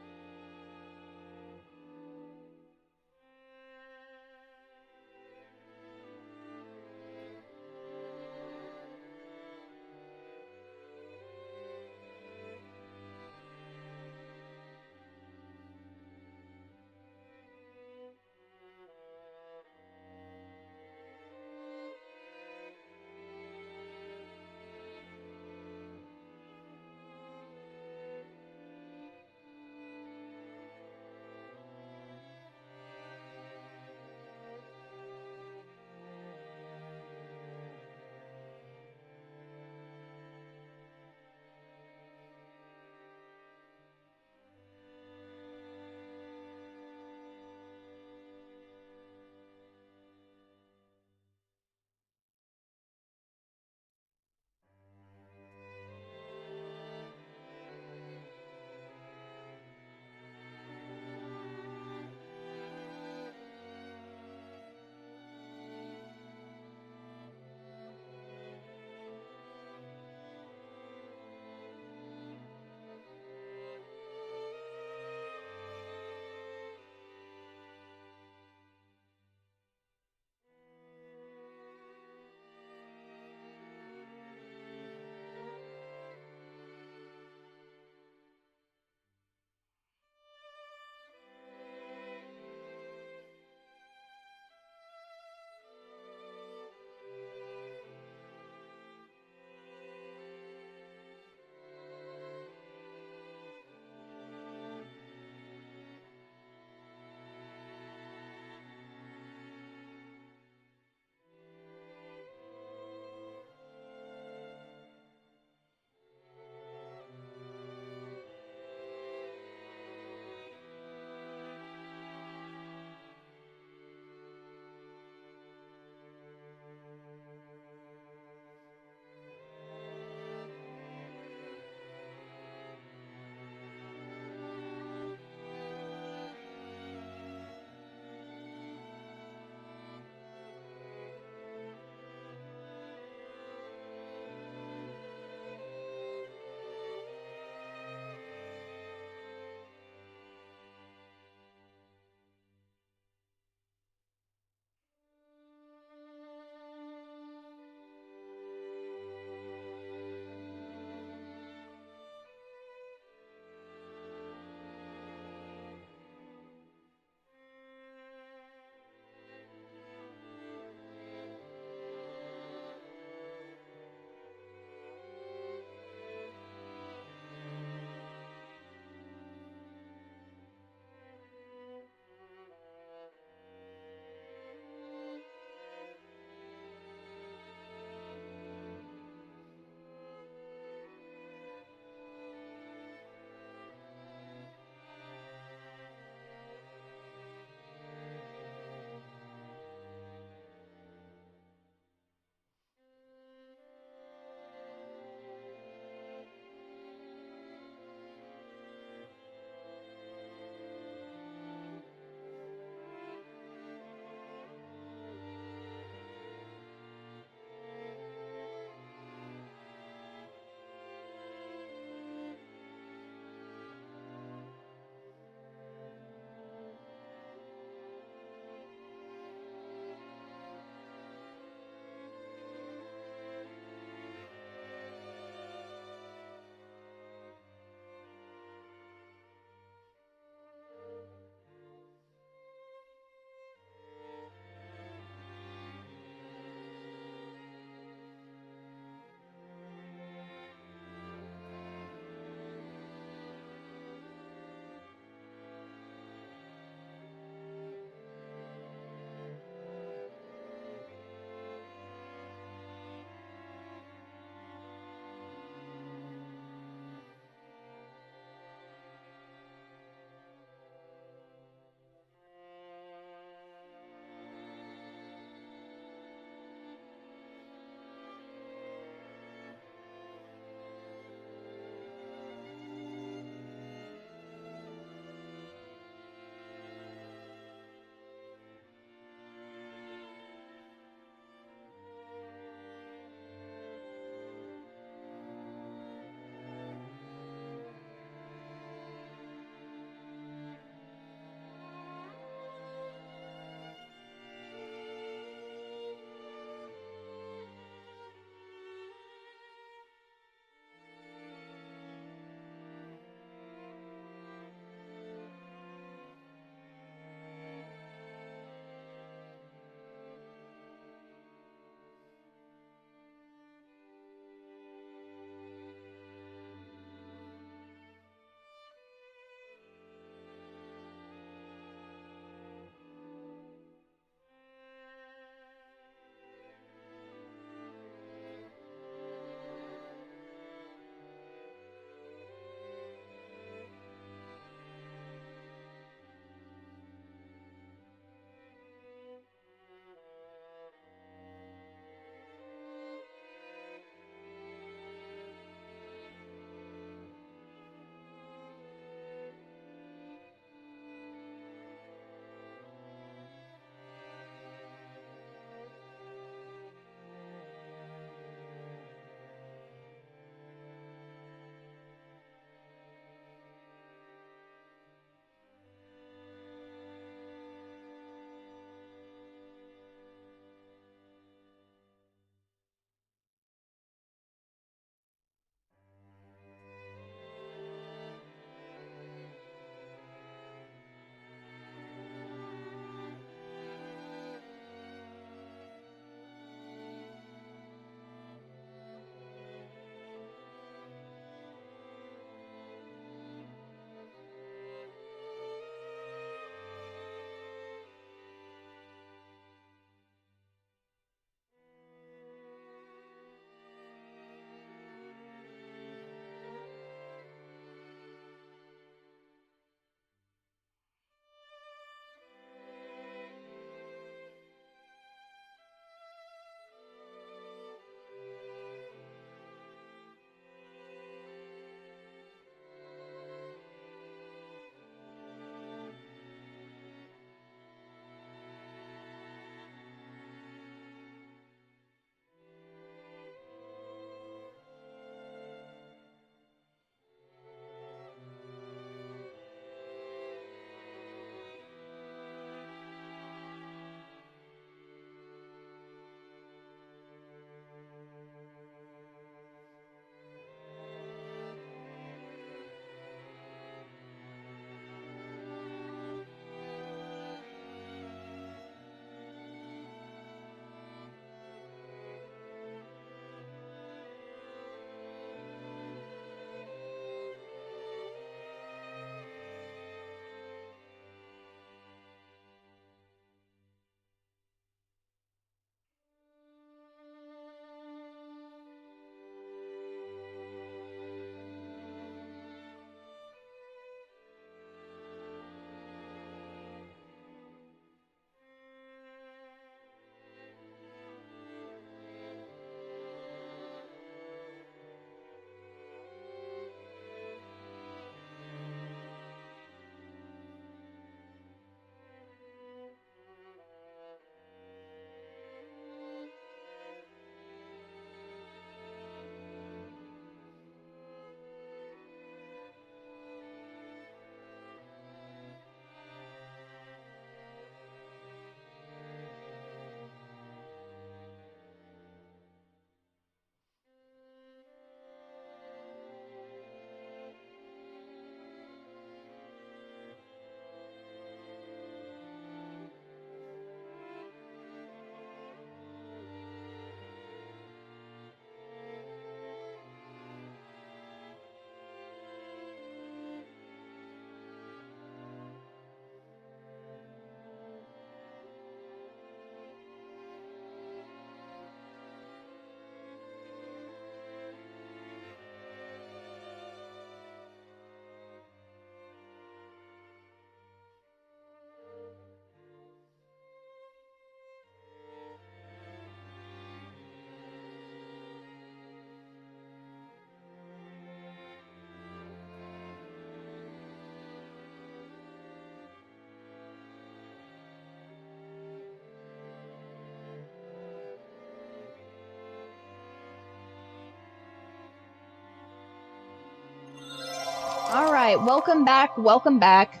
A: Alright, welcome back, welcome back.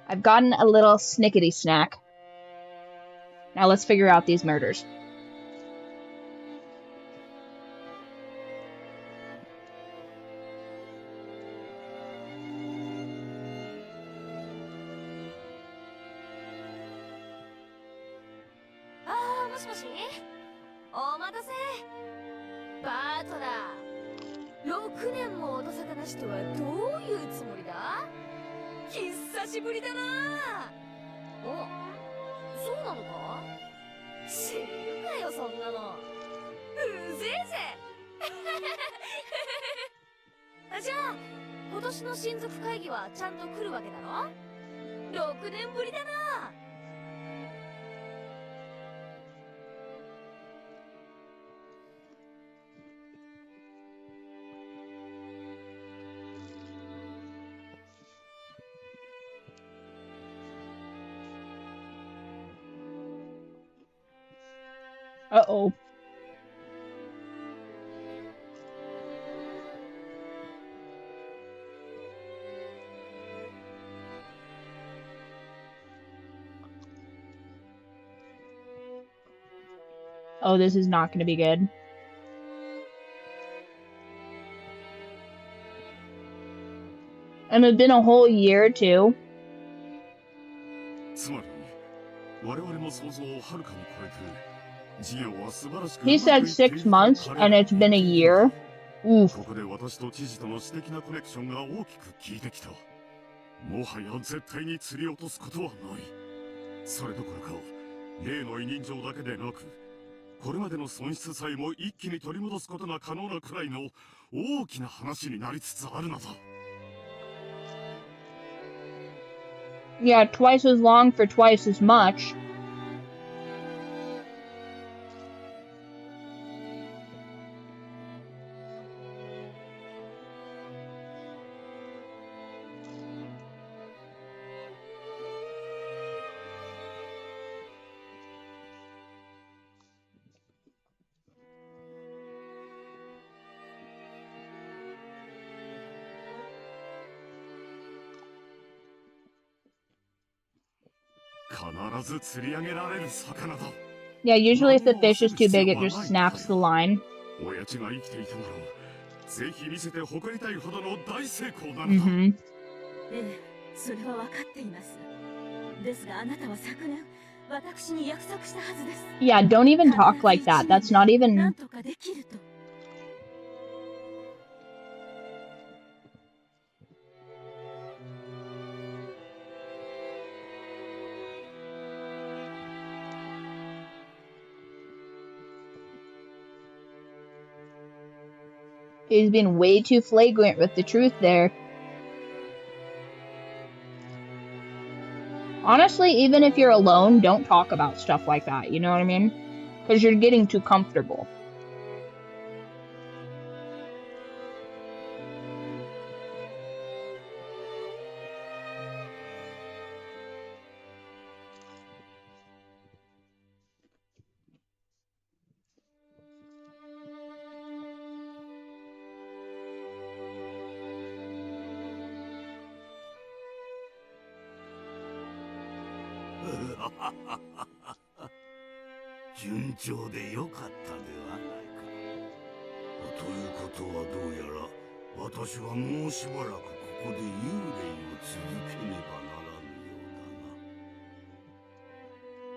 A: I've gotten a little snickety snack. Now let's figure out these murders.
B: Ah, もしもし？お待たせ。バートだ。6年も音沙汰なしとはどういうつもりだ？久しぶりだな。お、そうなのか？知るかよ、そんなの。うぜえぜ。じゃあ、今年の親族会議はちゃんと来るわけだろ？6年ぶりだな。
A: Uh-oh. Oh, this is not going to be good. And it's been a whole year, too. He said 6 months, and it's been a year. Oof.
E: もはや絶対に釣り落とすことはない。それどころか、例の委任状だけでなく、これまでの損失さえも一気に取り戻すことが可能なくらいの大きな話になりつつあるのだ。
A: Yeah, twice as long for twice as much. Yeah, usually if the fish is too big, it just snaps the line. Mm-hmm. Yeah, don't even talk like that. That's not even... He's been way too flagrant with the truth there. Honestly, even if you're alone, don't talk about stuff like that, you know what I mean? Because you're getting too comfortable.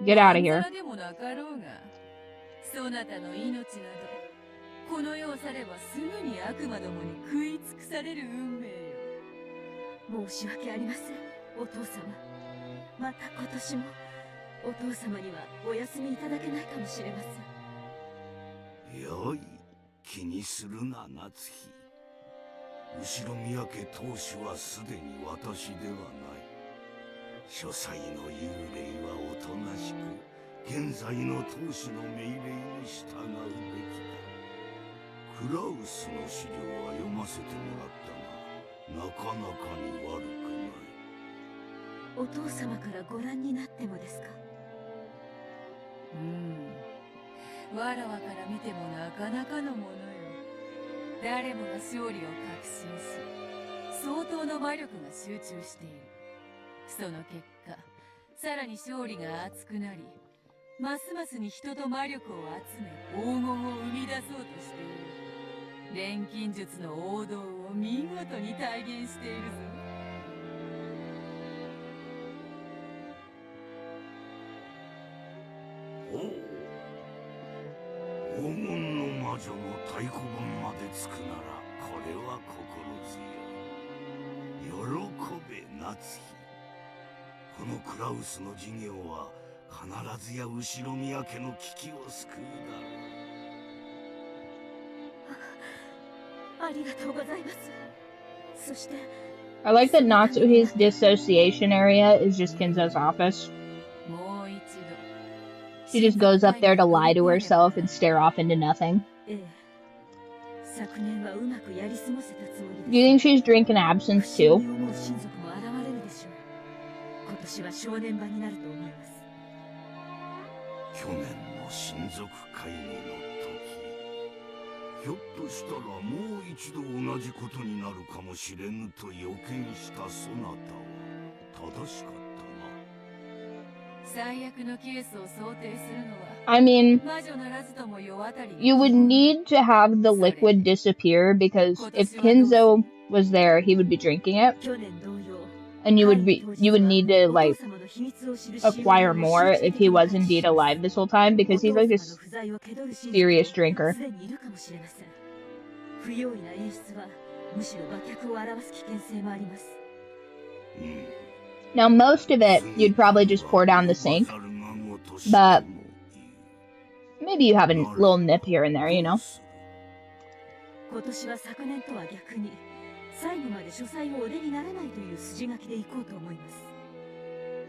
A: Get out of here.
B: そなたの命などこの世を去ればすぐに悪魔どもに食い尽くされる運命よ。申し訳ありません、お父様。また今年もお父様にはお休みいただけないかもしれません。
C: よい、気にするな、夏日。後ろ宮家当主はすでに私ではない。書斎の幽霊はおとなしく現在の当主の命令に従うべきだ。クラウスの資料は読ませてもらったが、なかなかに悪くない。
B: お父様からご覧になってもですか？わらわから見てもなかなかのものよ。誰もが勝利を確信し、相当の魔力が集中している。その結果、さらに勝利が熱くなり、ますますに人と魔力を集め黄金を生み出そうとしている。錬金術の王道を見事に体現しているぞ。
E: おう、黄金の魔女の太鼓判までつくならこれは心強い。喜べ夏日。このクラウスの事業は必ずや後ろ宮家の危機を救う
B: だろう。ありがとうございます。そして
A: I like that Natsuhi's dissociation area is just Kinzo's office. She just goes up there to lie to herself and stare off into nothing. Do you think she's drinking absinthe too?
E: 去年の親族会議の時、ひょっとしたらもう一度同じことになるかもしれぬと予見したそなたは正しかったな。
B: 最悪のケースを想定するのは、
A: I mean, you would need to have the liquid disappear because if Kinzo was there, he would be drinking it. And you would need to like acquire more if he was indeed alive this whole time because he's like a serious drinker. Now most of it you'd probably just pour down the sink, but maybe you have a little nip here and there, you know.
B: 最後まで書斎をお出にならないという筋書きで行こうと思います。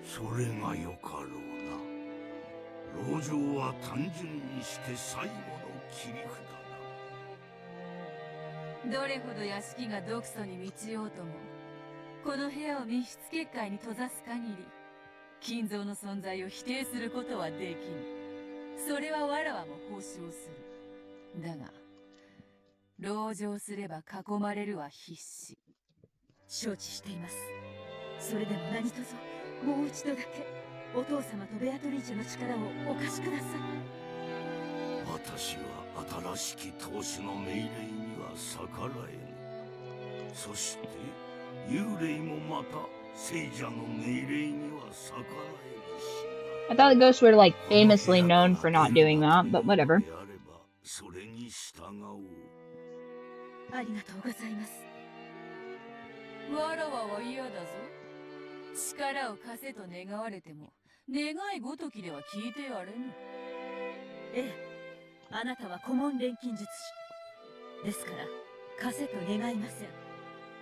E: それがよかろうな。籠城は単純にして最後の切り札だ。
B: どれほど屋敷が毒素に満ちようとも、この部屋を密室結界に閉ざす限り、金蔵の存在を否定することはできぬ。それはわらわも保証する。だが、籠城すれば囲まれるは必至。承知しています。それでも何卒もう一度だけお父様とベアトリーチェの力をお貸しください。
E: 私は新しき当主の命令には逆らえぬ。そして幽霊もまた聖者の命令には逆らえぬし。
A: I thought the ghosts were like famously known for not doing that, but whatever.
E: それに従おう。
B: ありがとうございます。わらわは嫌だぞ。力を貸せと願われても、願いごときでは聞いてやれぬ。ええ、あなたは古文錬金術師。ですから、貸せと願いません。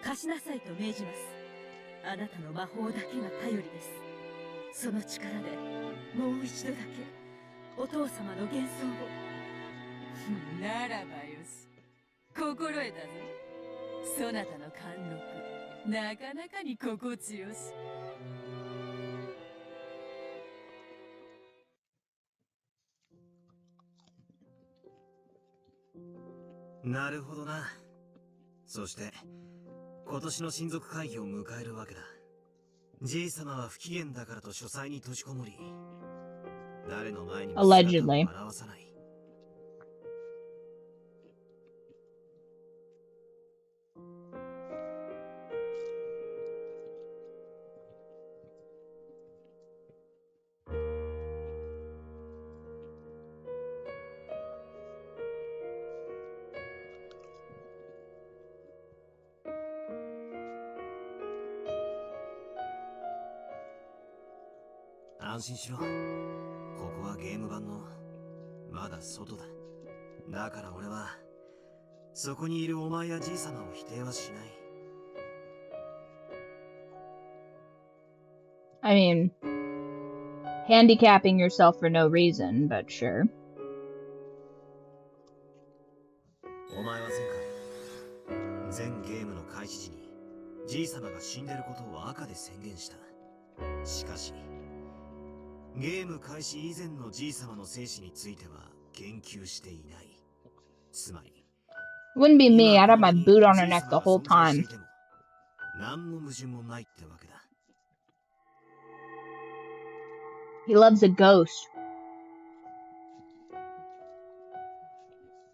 B: 貸しなさいと命じます。あなたの魔法だけが頼りです。その力で、もう一度だけ、お父様の幻想を。ならばよし。心得たぞ。そなたの貫禄、なかなかに心地よし。
C: なるほどな。そして、今年の親族会議を迎えるわけだ。じい様は不機嫌だからと書斎に閉じこもり、誰の前にも姿を現さない。安心しろ。ここはゲーム版のまだ外だ。だから俺はそこにいるお前やじい様を否定はしない。
A: I mean, handicapping yourself for no reason, but sure.
C: お前は前回全ゲームの開始時にじい様が死んでることを赤で宣言した。しかしゲーム開始以前のじい様の生死については言及していない。つまり
A: Wouldn't be me. I'd have my boot on her neck the whole time.
C: 何の矛盾もないってわけだ。
A: He loves a ghost.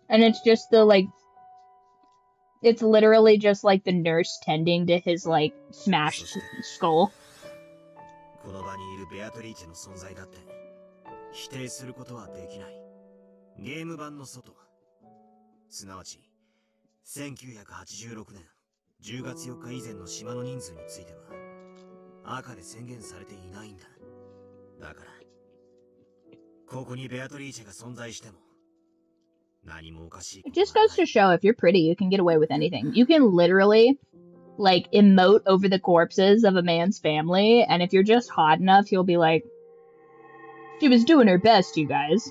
A: And it's just the, like, it's literally just, like, the nurse tending to his, like, smashed skull.
C: この場にいるベアトリーチェの存在だって否定することはできない。ゲーム版の外、すなわち1986年10月4日以前の島の人数については赤で宣言されていないんだ。だからここにベアトリーチェが存在しても何もおかしい。
A: It just goes to show if you're pretty, you can get away with anything. You can literally, like, emote over the corpses of a man's family, and if you're just hot enough, he'll be like, she was doing her best, you guys.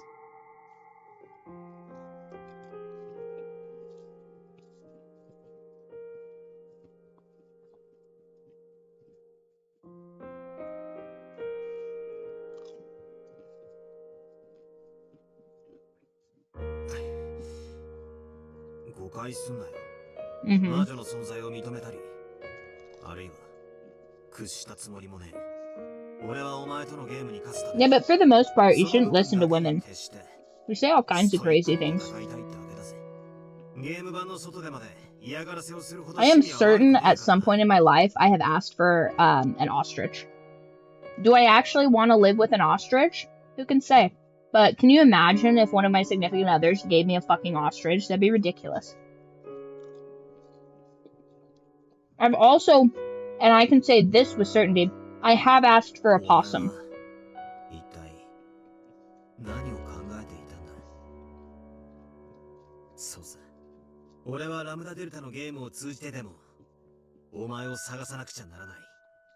A: Mm-hmm. Yeah, but for the most part, you shouldn't listen to women. We say all kinds of crazy things. I am certain at some point in my life I have asked for an ostrich. Do I actually want to live with an ostrich? Who can say? But can you imagine if one of my significant others gave me a fucking ostrich? That'd be ridiculous. I've also, and I can say this with certainty, I have asked for a possum.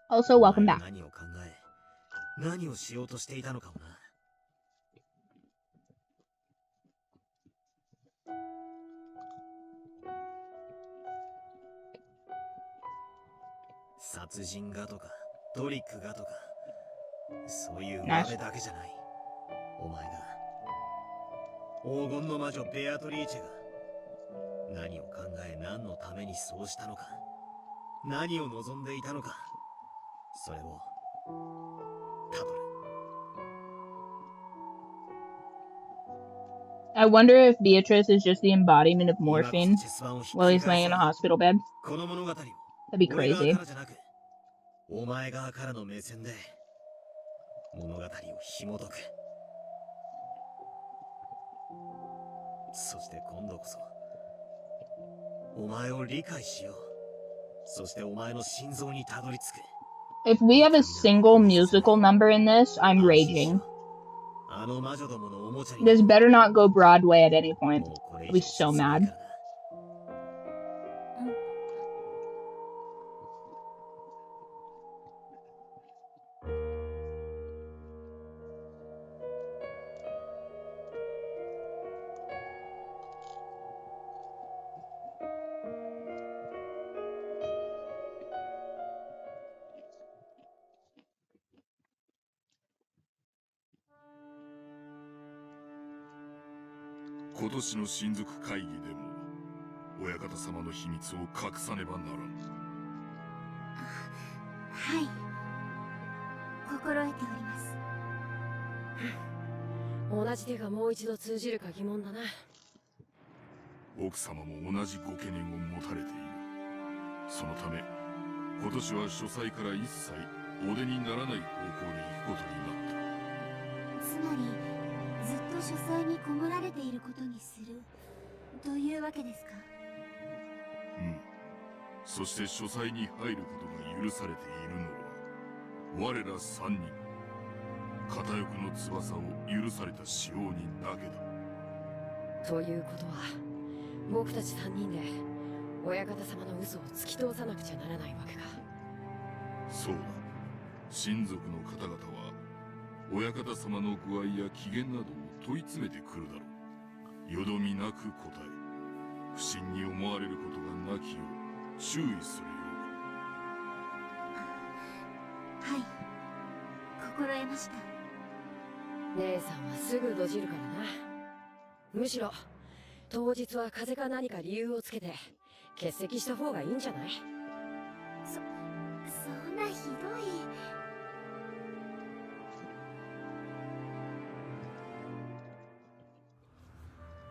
A: Also, welcome back. Nice. I wonder if Beatrice is just the embodiment of morphine while he's laying in a hospital bed. That'd be crazy. If we have a single musical number in this, I'm raging. This better not go Broadway at any point. I'll be so mad.
D: そんなひどい。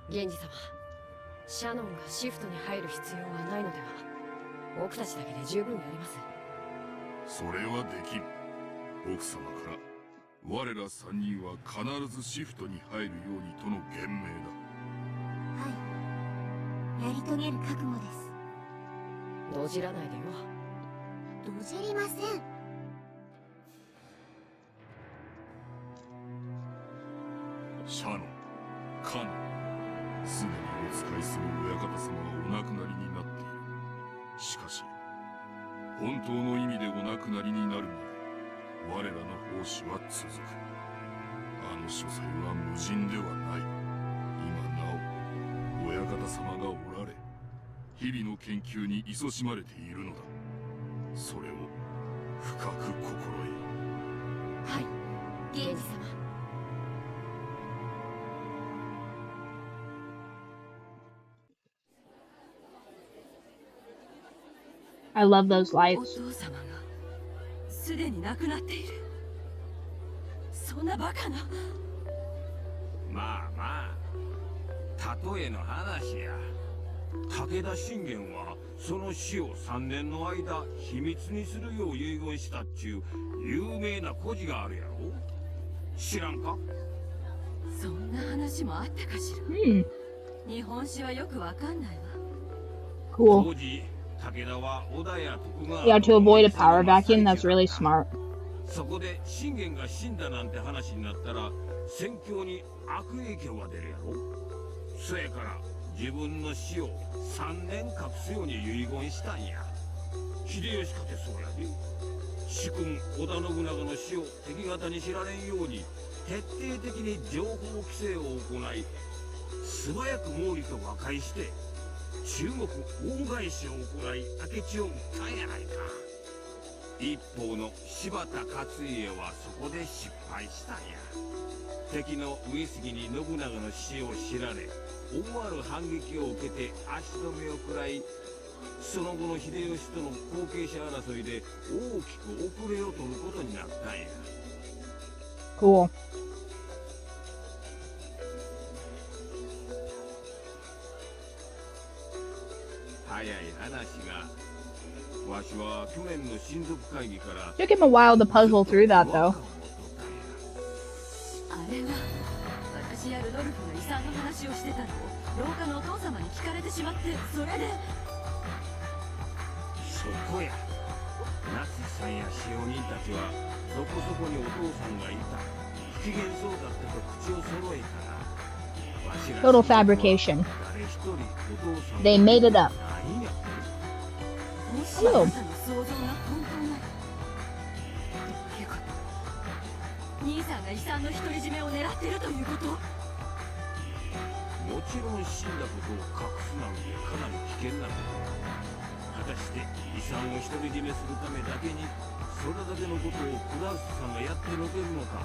F: 源氏様、シャノンがシフトに入る必要はないのでは。僕たちだけで十分やります。
E: それはできん。奥様から我ら3人は必ずシフトに入るようにとの言命だ。
D: はい、やり遂げる覚悟です。
F: どじらないでよ。
D: どじりません。
E: シャノン、カノン、すでにお使いする親方様はお亡くなりになっている。しかし本当の意味でお亡くなりになるまで我らの奉仕は続く。あの書斎は無人ではない。今なお親方様がおられ、日々の研究に勤しまれているのだ。それを深く心得よ。
F: はい、源氏様。
A: I love those
B: お
A: lights.
B: 父様がすでに亡くなっている。そんなバカな。
C: まあまあ、例えの話や。武田信玄はその死を3年の間秘密にするよう遺言したっちゅう有名な故事があるやろ。知らんか？
B: そんな話もあったかしら。日本史はよくわかんないわ。
A: Cool.
C: 当時武田は織田や徳川
A: Yeah, to avoid a power vacuum, that's really smart.
C: そこで信玄が死んだなんて話になったら戦況に悪影響が出るやろ。そやから自分の死を3年隠すように遺言したんや。秀吉かてそうやで。主君織田信長の死を敵方に知られんように徹底的に情報規制を行い、素早く毛利と和解して中国大返しを行い明智を撃ったんやないか。一方の柴田勝家はそこで失敗したんや。敵の上杉に信長の死を知られ、思わぬ反撃を受けて足止めを食らい、その後の秀吉との後継者争いで大きく遅れを取ることになったんや。
A: Cool.
C: 早い話が、わしは去年の親族会議から
A: Took him a while to puzzle through that, though.
B: あれは私やルドルフが遺産の話をしてたのを廊下のお父様に聞かれてしまって、それで。
C: そこや。夏さんや使用人たちはそこそこにお父さんがいた、不機嫌そうだったと口を揃えたら、わしら
A: Total fabrication.
C: 誰一人お父さん
A: They made it up.
C: ないんや。
B: もしあなたの想像が本当なら。っていうこと兄さんが遺産の独り占めを狙っているということ。
C: もちろん死んだことを隠すなんてかなり危険なこと。果たして遺産を独り占めするためだけにそれだけのことをクラウスさんがやってのけるのか、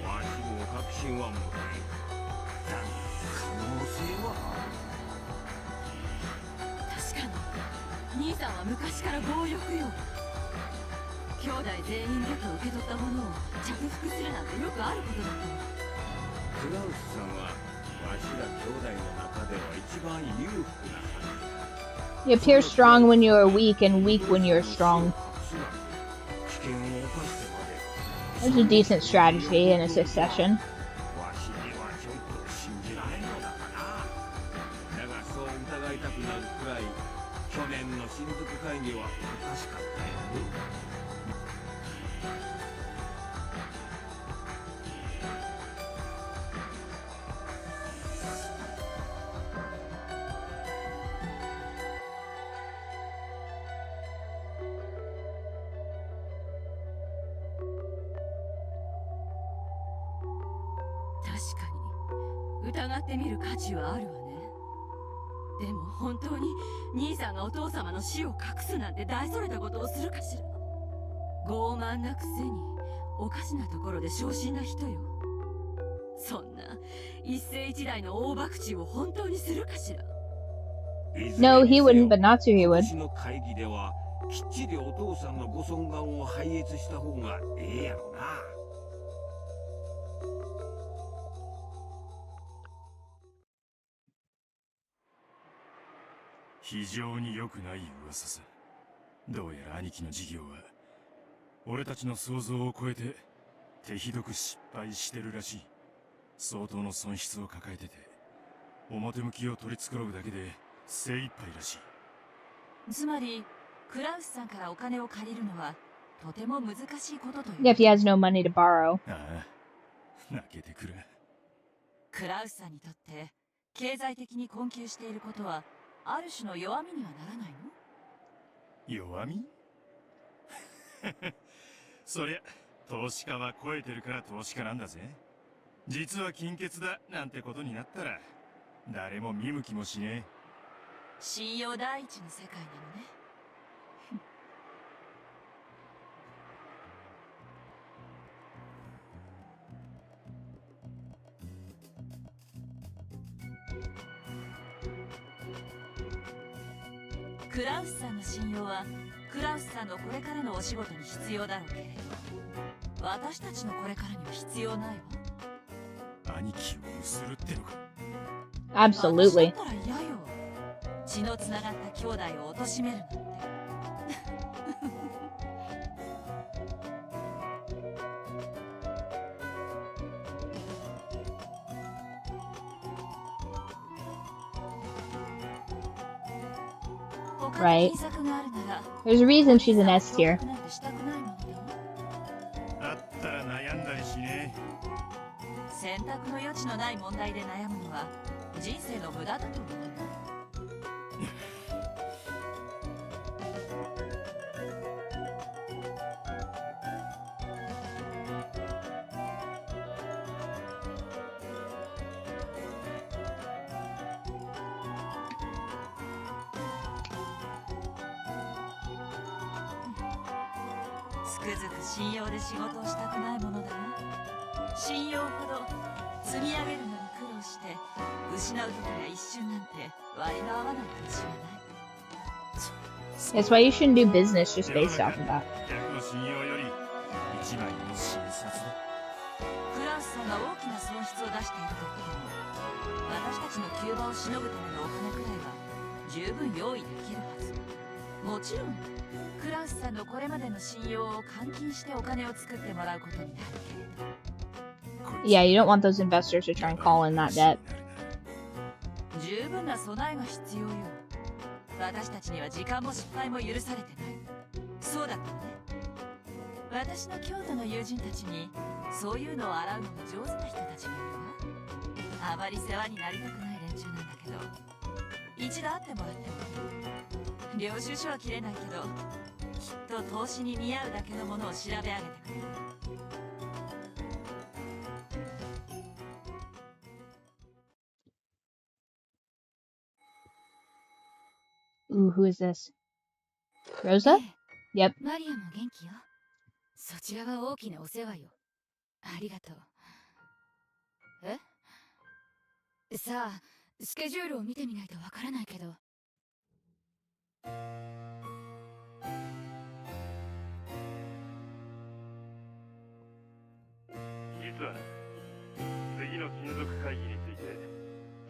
C: わしも確信は持たない。だが可能性はある。
B: 確かに兄さんは昔から強欲よ。兄弟全員だけ受け取ったものを着服するなんてよくあることだったわ。
C: クラウスさんはわしら兄弟の中では一番裕福なはず。
A: You appear strong when you are weak and weak when you are strong.
C: 危険を冒してまで
A: There's a decent strategy in a succession.
C: わしにはちょっと信じられんのだかな。だがそう疑いたくなるくらい去年の親族会議はおかしかったよね。
B: 確かに疑ってみる価値はあるわね。でも本当に兄さんがお父様の死を隠すなんて大それたことをするかしら。傲慢なくせにおかしなところで小心な人よ。そんな一世一代の大博打を本当にするかしら。
A: No, he wouldn't, but Natsuhi would.
C: 今年の会議ではきっちりお父さんのご尊顔を拝謁した方がええやろな。
E: 非常に良くない噂さ。どうやら兄貴の事業は俺たちの想像を超えて手ひどく失敗してるらしい。相当の損失を抱えてて、表向きを取り繕うだけで精一杯らしい。
B: つまりクラウスさんからお金を借りるのはとても難しいことという。
A: Yeah, if he has no money to borrow.
E: ああ、泣けてくる。
B: クラウスさんにとって経済的に困窮していることはある種の弱みにはならないの？
E: 弱みそりゃ投資家は超えてるから投資家なんだぜ。実は金欠だなんてことになったら誰も見向きもしねえ。
B: 信用第一の世界なのね。クラウスさんの信用はクラウスさんのこれからのお仕事に必要だろうけれど、私たちのこれからには必要ないわ。
E: 兄貴をゆするってのか。
A: Absolutely.
B: 私だったら嫌よ。血のつながった兄弟を貶めるなんて。
A: Right. There's a reason she's an S tier.
E: あったら悩んだりしね
B: 選択の余地のない問題で悩むのは人生の無駄だと思う。つくづく信用で仕事をしたくないものだな。信用ほど積み上げるのに苦労して失う時が一瞬なんて割の合わない投資はない。
A: That's why you shouldn't do business just based off of that.
E: 客の信用より一枚の診察だ。
B: クラウスさんが大きな損失を出している時でも私たちの急場をしのぐためのお金くらいは十分用意できるはず。もちろんクラウスさんのこれまでの信用を換金してお金を作ってもらうことになるけれど。
A: Yeah, you don't want those investors to try and call in that debt.
B: 十分な備えが必要よ。私たちには時間も失敗も許されてない。そうだったのね。私の京都の友人たちにそういうのを洗うのが上手な人たちがいるわ。あまり世話になりたくない連中なんだけど、一度会ってもらっても領収書は切れないけどきっと投資に見合うだけのものを調べ上げてくれる。
A: Ooh, who is this? Rosa? Yep.
H: マリアも元気よ。そちらは大きなお世話よ。ありがとう。え？さあ、スケジュールを見てみないとわからないけど。
E: 実は次の親族会議について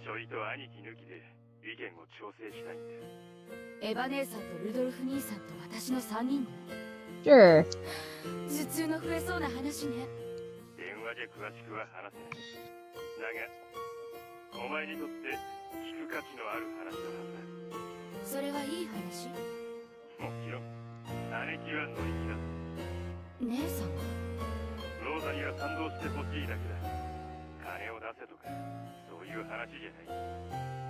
E: ちょいと兄貴抜きで意見を調整したいんです。
H: エヴァ姉さんとルドルフ兄さんと私の3人で。
A: Sure.
H: 頭痛の増えそうな話ね。
E: 電話で詳しくは話せない。だがお前にとって聞く価値のある話のはずだ。
H: それはいい話？
E: もちろん姉貴は乗り気だ。
H: 姉さんは？
E: ローザには賛同してほしいだけだ。金を出せとかそういう話じゃない。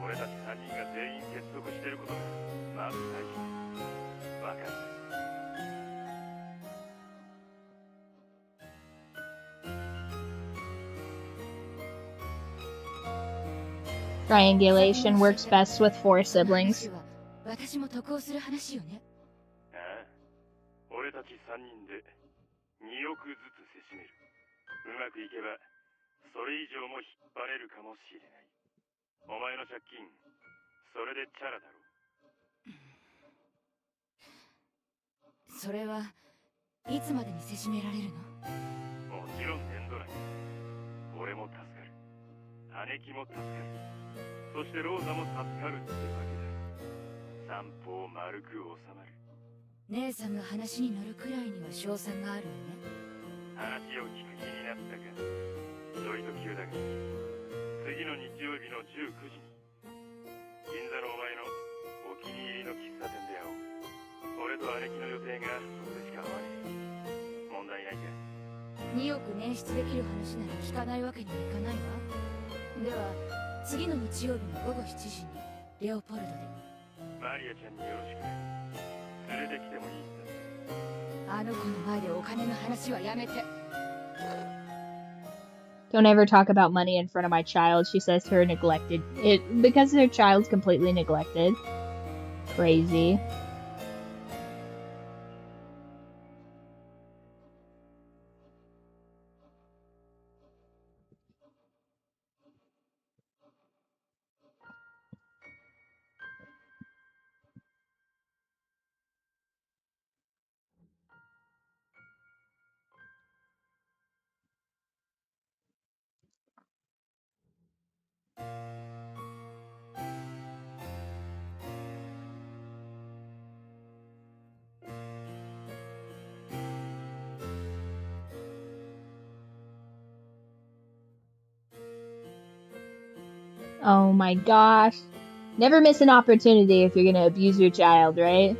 E: 俺たち3人が全員結束してることがまず大事。わかる。
A: Triangulation works best with 4 siblings.
H: 私も得をする話よね。
E: ああ、俺たち3人で2億ずつせしめる。うまくいけばそれ以上も引っ張れるかもしれない。お前の借金それでチャラだろ。
H: それはいつまでにせしめられるの？
E: もちろん面倒ない。俺も助かる。姉貴も助かる。そしてローザも助かるってわけだ。散歩を丸く収まる。
H: 姉さんが話に乗るくらいには勝算があるのね。
E: 話を聞く気になったか。ちょいと急だが、次の日曜日の19時に銀座のお前のお気に入りの喫茶店で会おう。俺と姉貴の予定がそこでしか合わねえ。問題ないか。
H: 2億捻出できる話なら聞かないわけにはいかないわ。では次の日曜日の午後7時にレオポルドで。
E: マリアちゃんによろしく。連れてきてもいいんだ。
H: あの子の前でお金の話はやめて。
A: Don't ever talk about money in front of my child, she says to her neglected. Because her child's completely neglected. Crazy. Oh my gosh. Never miss an opportunity if you're gonna abuse your child, right?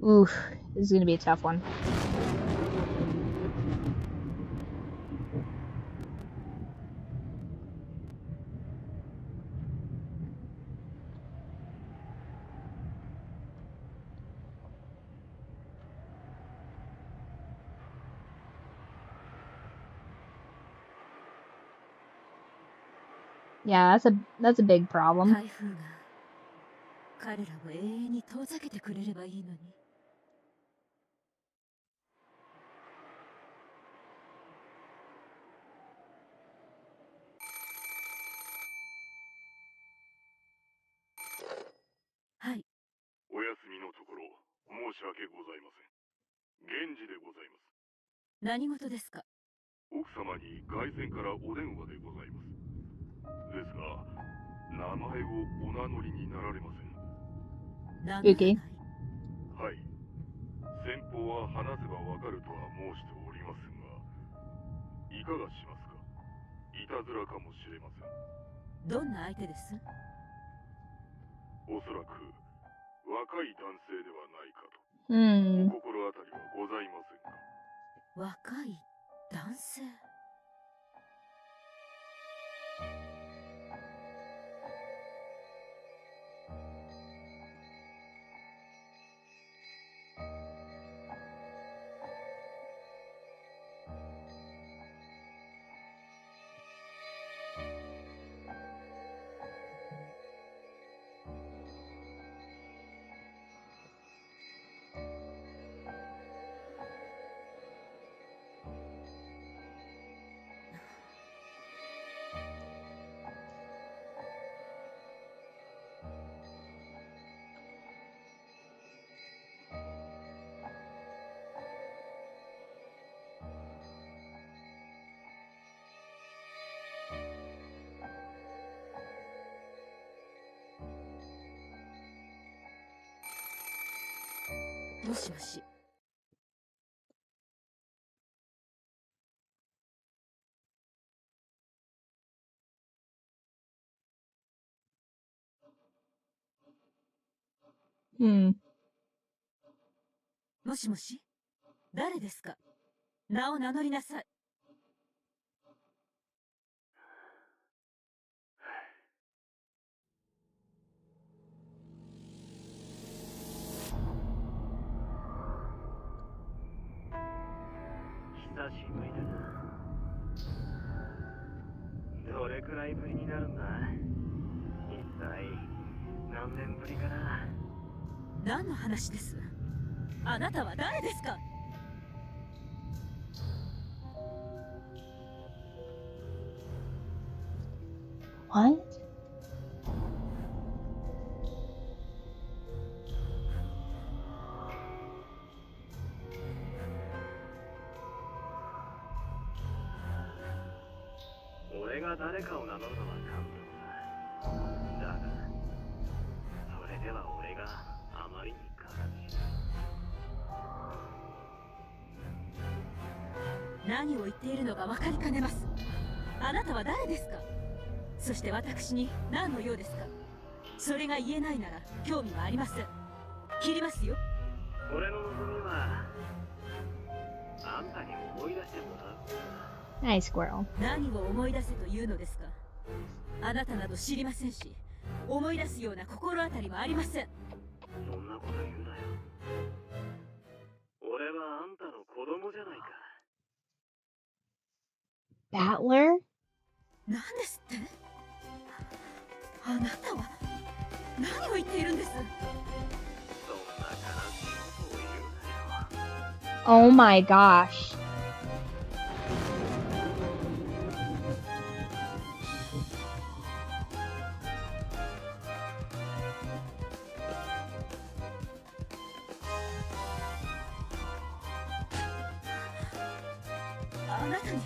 A: Oof, this is gonna be a tough one. Yeah, that's a big problem.
B: 台風が彼らを永遠に遠ざけてくれればいいのに。はい。
E: お休みのところ申し訳ございません。源氏でございます。
B: 何事ですか？
E: 奥様に外線からお電話でございます。ですが、名前をお名乗りになられません。
B: 名乗らない。
E: はい。先方は話せばわかるとは申しておりますが、いかがしますか？いたずらかもしれません。
B: どんな相手です？
E: おそらく若い男性ではないかと。お心当たりはございませんか？
B: 若い男性。もしもし。もしもし、誰ですか？名を名乗りなさい。
C: 久しぶりだな。どれくらいぶりになるんだ？一体何年ぶりかな。
B: 何の話です？あなたは誰ですか？
A: What?
B: 何を言っているのか分かりかねます。あなたは誰ですか？そして私に何の用ですか？それが言えないなら興味はありません。切りますよ。俺の望みはあんたに思い出してもらう。
A: Nice squirrel.
B: 何を思い出せというのですか？あなたなど知りませんし、思い出すような心当たりもありません。そんなこと言うなよ。俺はあんたの子供じゃないか。
A: Battler?
B: 何ですって？あなたは何を言っているんです？そんな悲しいことを言うなよ。
A: Oh my gosh.
B: あなたに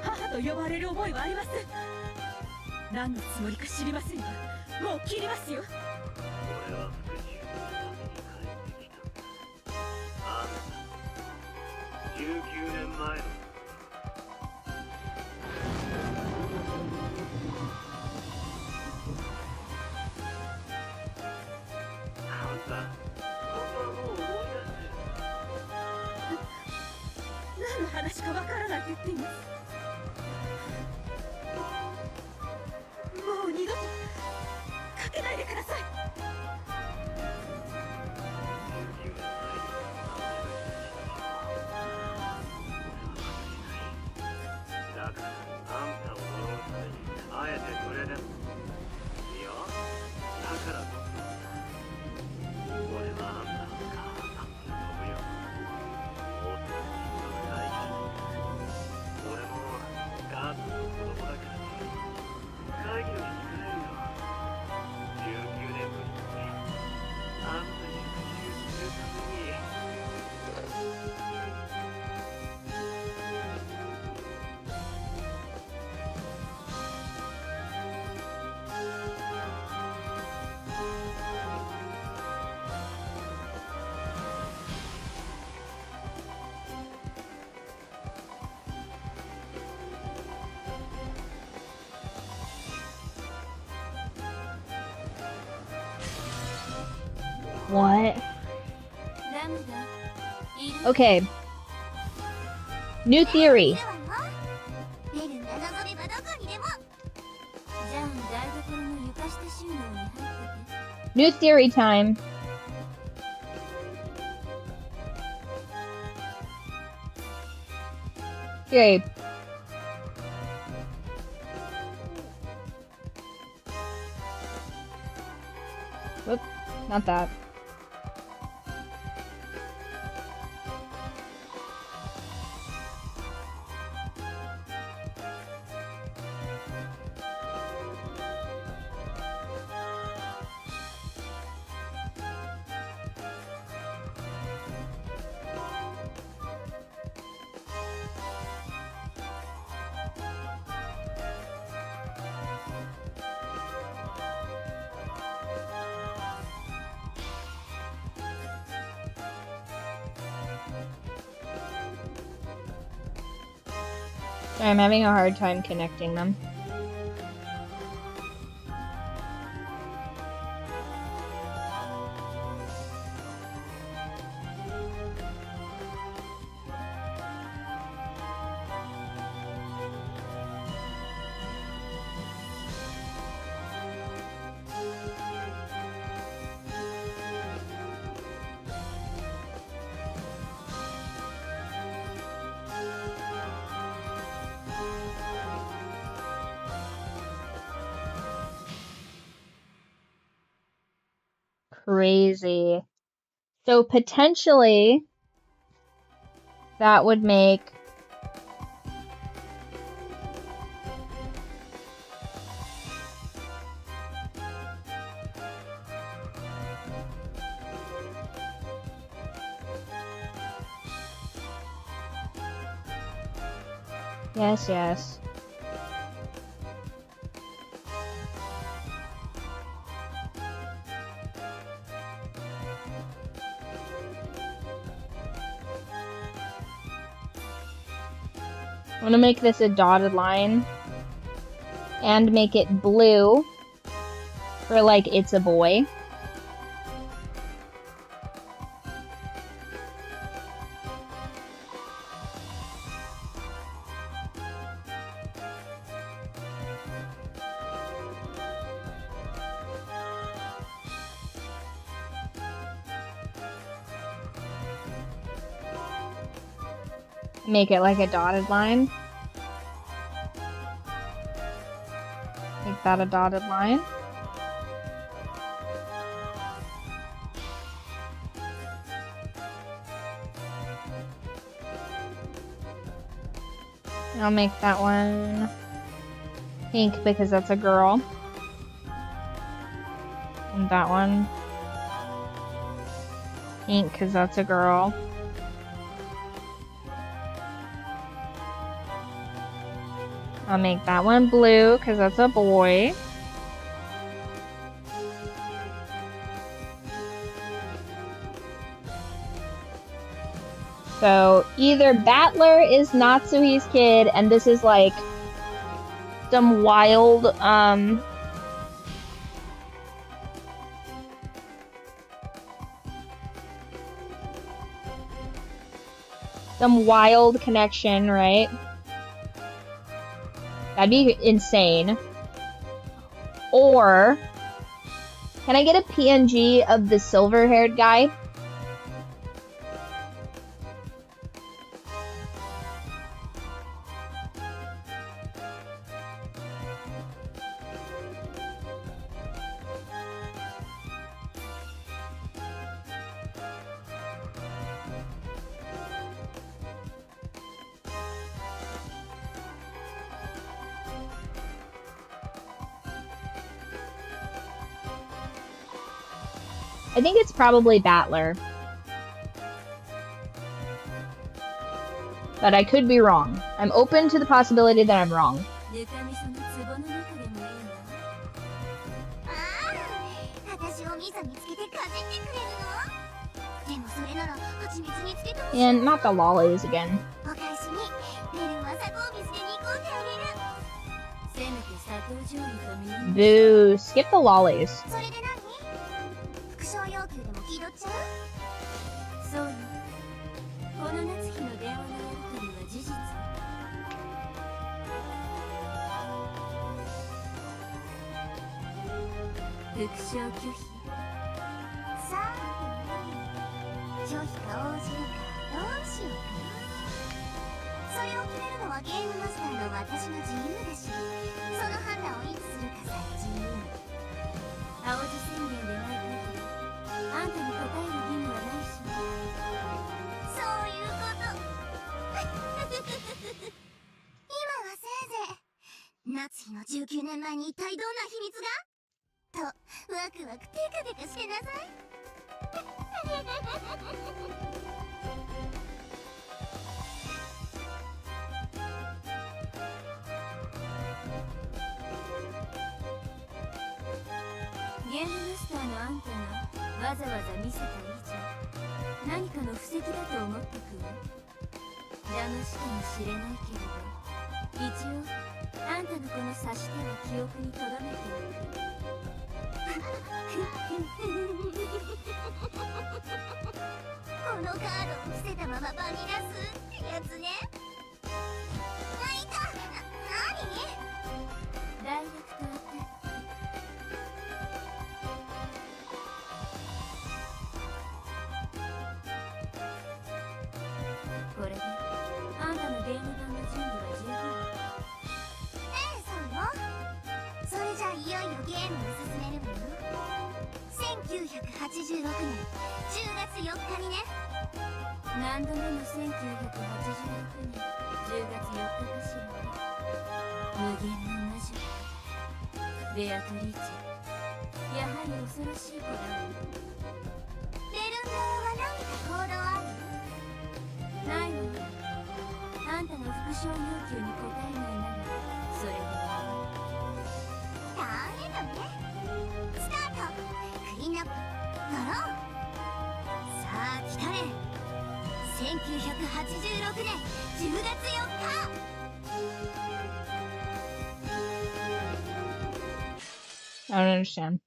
B: 母と呼ばれる思いはありません。何のつもりか知りませんが、もう切りますよ。俺は復讐のために帰ってきたんだ。あんた19年前のあんた、本当はもう思い出してる。何の話かわからないと言っています。もう二度とかけないでください。だからあんたを呪うためにあえてそれでも。いや、だからこそ俺はあんたの母さんと呼ぶよ。もっと深い。俺もガーズの子供だから会議をしてくれるよ。19年ぶりにあんたに復讐するために。
A: What? Okay. New theory. New theory time. Okay. Whoop, not that. I'm having a hard time connecting them. Crazy. So potentially that would make Yes, yes. I'm gonna make this a dotted line and make it blue for like it's a boy. Make it like a dotted line. Make that a dotted line. I'll make that one pink because that's a girl. And that one pink because that's a girl. I'll make that one blue because that's a boy. So either Battler is Natsuhi's kid and this is like some wild connection, right? That'd be insane. Or, can I get a PNG of the silver-haired guy? I think it's probably Battler. But I could be wrong. I'm open to the possibility that I'm wrong. And not the lollies again. Boo, skip the lollies.
H: が復唱要求に応えないならそれで
D: ダメだね。スタート。クリーンアップドロー。さあ来たれ。1986年10月4日。
A: I don't understand.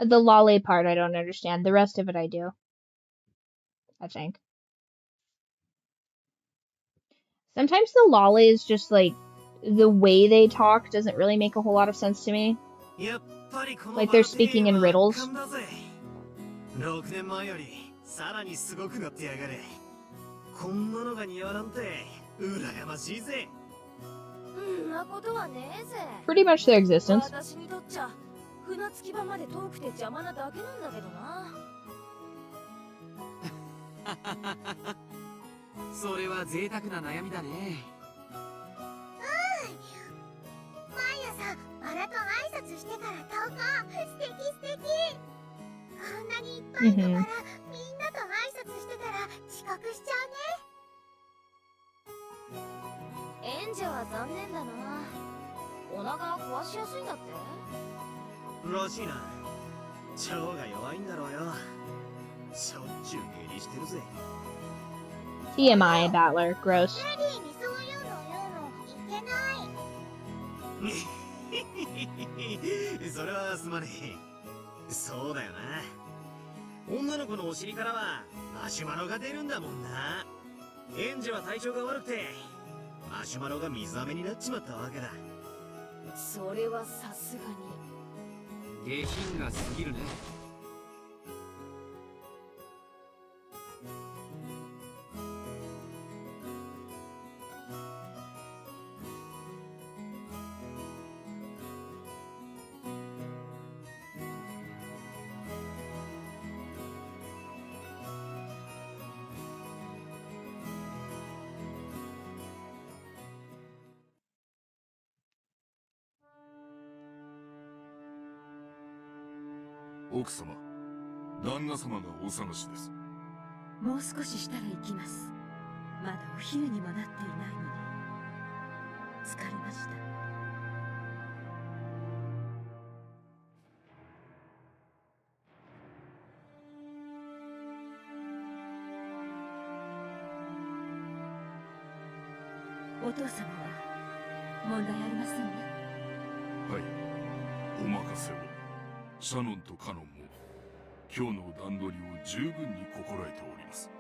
A: The lolly part I don't understand. The rest of it I do. I think. Sometimes the lolly is just like the way they talk doesn't really make a whole lot of sense to me. Like they're speaking in riddles.
C: 6年前よりさらにすごくなってやがれ。こんなのが似合わなんて羨ましいぜ。
H: んなことはねえぜ。
A: Pretty much their existence.
H: 私にとっちゃ船着き場まで遠くて邪魔なだけなんだけどな。
I: それは贅沢な悩みだね。
D: 毎朝バラと挨拶してから投稿。素敵素敵。こんなにいっぱいのバラ、みんなと挨拶してたら遅刻しちゃうね。
H: 演者は残念だな。お腹壊しやすいんだって。
C: らしいな。腸が弱いんだろうよ。しょっちゅう下痢してるぜ。
A: TMI, Battler. Gross.
D: レディーにそういうの言うのいけない。
C: それはすまねえ。そうだよな。女の子のお尻からはマシュマロが出るんだもんな。園児は体調が悪くてマシュマロが水飴になっちまったわけだ。
H: それはさすがに。
I: 下品が過ぎるね。
E: 奥様、旦那様がお探しです。
B: もう少ししたら行きます。まだお昼にもなっていないのに。疲れました。お父様は問題ありませんね。
E: はい、お任せを。シャノンとカノンも今日の段取りを十分に心得ております。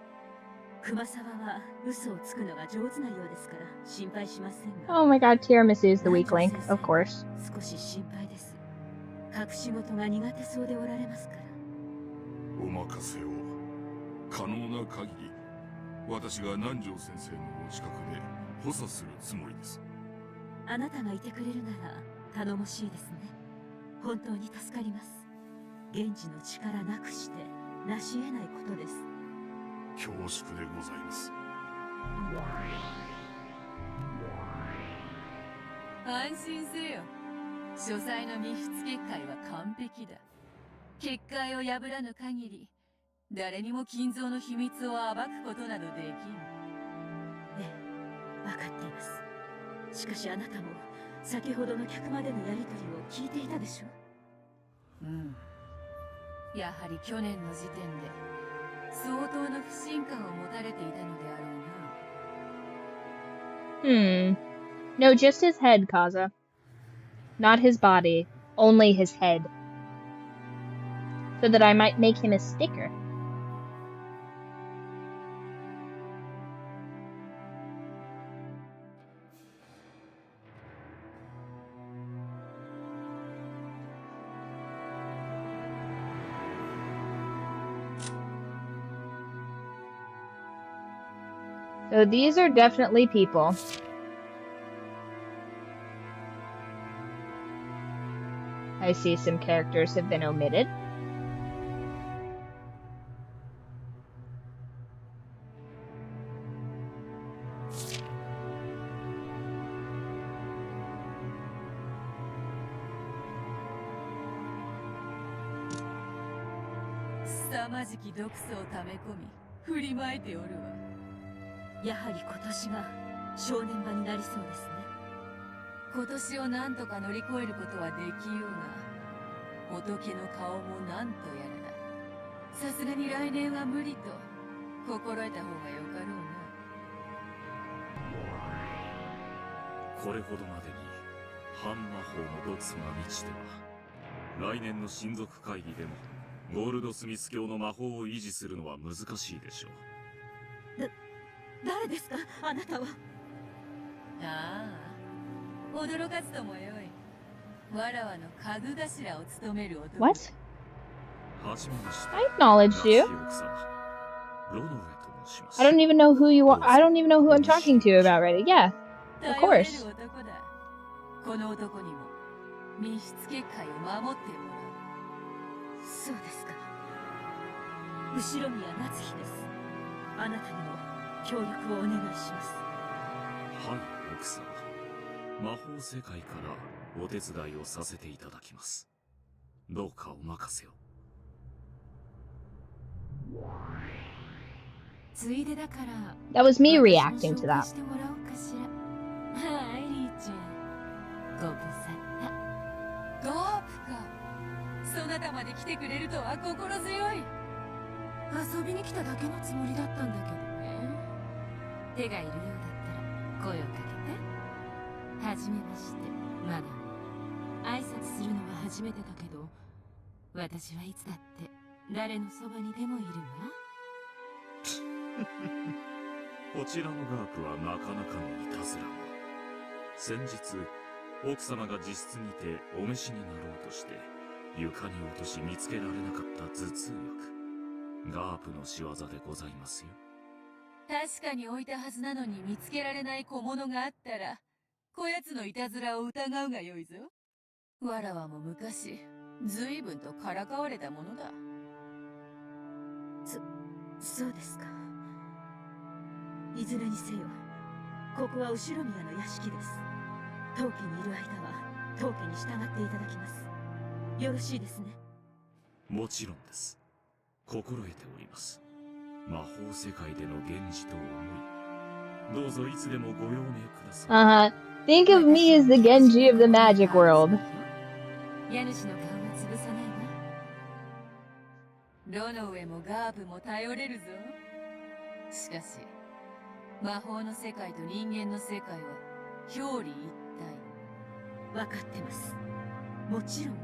B: 熊沢は嘘をつくのが上手なようですから心配しませんが。
A: Oh my god, Tiramisu is the weak link, of course.
B: 少し心配です。隠し事が苦手そうでおられますから。
E: お任せを。可能な限り私が南條先生のお近くで補佐するつもりです。
B: あなたがいてくれるなら頼もしいですね。本当に助かります。源氏の力なくして成し得ないことです。
E: 恐縮でございます。
J: 安心せよ。書斎の密室結界は完璧だ。結界を破らぬ限り誰にも金蔵の秘密を暴くことなどできん。
B: ええ、分かっています。しかしあなたも先ほどの客までのやりとりを聞いていたでしょう。
J: うん。やはり去年の時点で相当な不信感を持たれていたのであろうな。
A: No, just his head, Kaza. Not his body. Only his head. So that I might make him a sticker. So these are definitely people. I see some characters have been omitted.
J: 凄まじき毒素を溜め込み振りまいておるわ。
H: やはり今年が正念場になりそうですね。
J: 今年を何とか乗り越えることはできようが、仏の顔もなんとやらだ。さすがに来年は無理と心得た方がよかろうな。
E: これほどまでに反魔法の毒素が満ちては、来年の親族会議でもゴールドスミス教の魔法を維持するのは難しいでしょう。
H: 誰ですか、あなたは。
J: ああ、驚かずともよい。わらわの家具頭を務める男。
A: What?
E: はじめまして。
A: I acknowledged you.
E: ロノウェと申します。
A: I don't even know who you are. I don't even know who I'm talking to about ready. Yeah, of course.
J: この男にも密室結界を守ってもらう。
H: そうですか。後ろ宮夏日です。あなたにも協力をお願いします。
E: はい、奥様。魔法世界からお手伝いをさせていただきます。どうかお任せを。
J: ついでだから。
A: That was me reacting to that.
J: はい、リーちゃん。ご無沙汰。ゴープか。そなたまで来てくれるとは心強い。遊びに来ただけのつもりだったんだけどね。手がいるようだったら声をかけて。はじめまして、マダム。挨拶するのは初めてだけど、私はいつだって誰のそばにでもいるわ。
E: こちらのガープはなかなかのいたずら。先日奥様が自室にてお召しになろうとして床に落とし見つけられなかった頭痛薬、ガープの仕業でございますよ。
J: 確かに置いたはずなのに見つけられない小物があったら、こやつのいたずらを疑うがよいぞ。わらわも昔随分とからかわれたものだ。
H: そうですか。いずれにせよ、ここは後ろ宮の屋敷です。当家にいる間は当家に従っていただきます。よろしいですね。
E: もちろんです。心得ております。魔法世界での源氏と思い、どうぞいつでもご用命ください。
A: Think of me as the Genji of the magic world.
J: 家主の顔は潰さないわ。ロノウェもガープも頼れるぞ。しかし魔法の世界と人間の世界は表裏一体。
H: わかってます。もちろん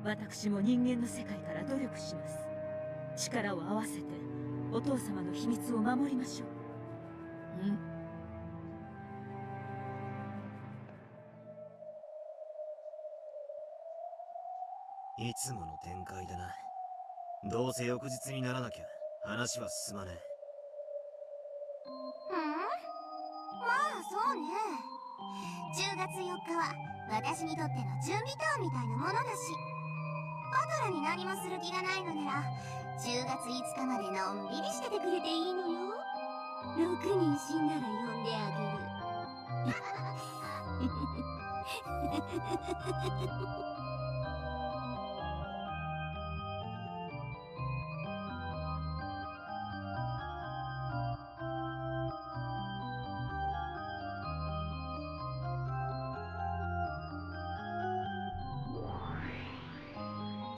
H: 私も人間の世界から努力します。力を合わせてお父様の秘密を守りましょう。
J: うん。
C: いつもの展開だな。どうせ翌日にならなきゃ話は進まねえ。
D: まあそうね。10月4日は私にとっての準備ターンみたいなものだし、バトラに何もする気がないのなら10月5日までのんびりしててくれていいのよ。6人死んだら呼んであげる。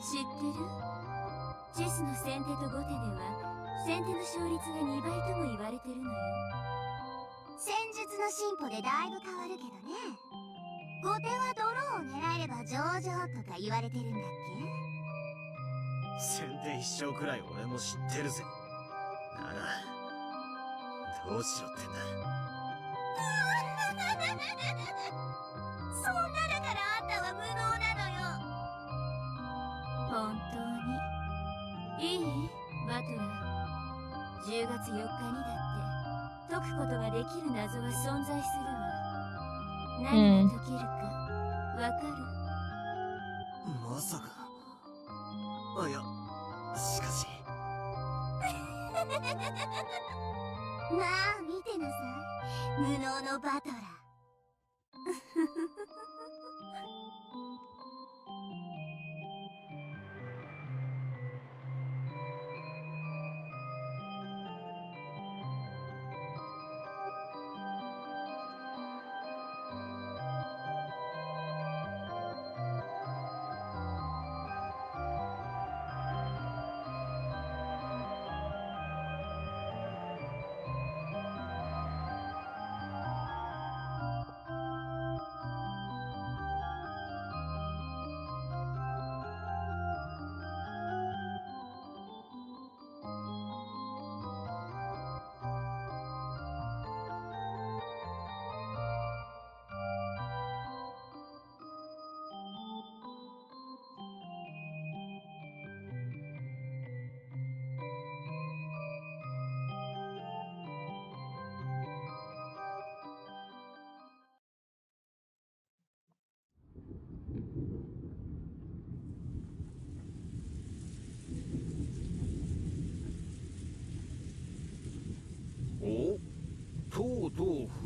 D: 知ってる？チェスの先手と後手では先手の勝率が2倍とも言われてるのよ。戦術の進歩でだいぶ変わるけどね。後手はドローを狙えれば上々とか言われてるんだっけ？
C: 先手一勝くらい俺も知ってるぜ。ならどうしろってんだ。
D: そんなだからあんたは無能なのよ。本当にいい？バトラー、10月4日にだって解くことができる謎は存在するわ。何が解けるかわかる？
C: まさか。いや、しかし
D: まあ見てなさい、無能のバトラー。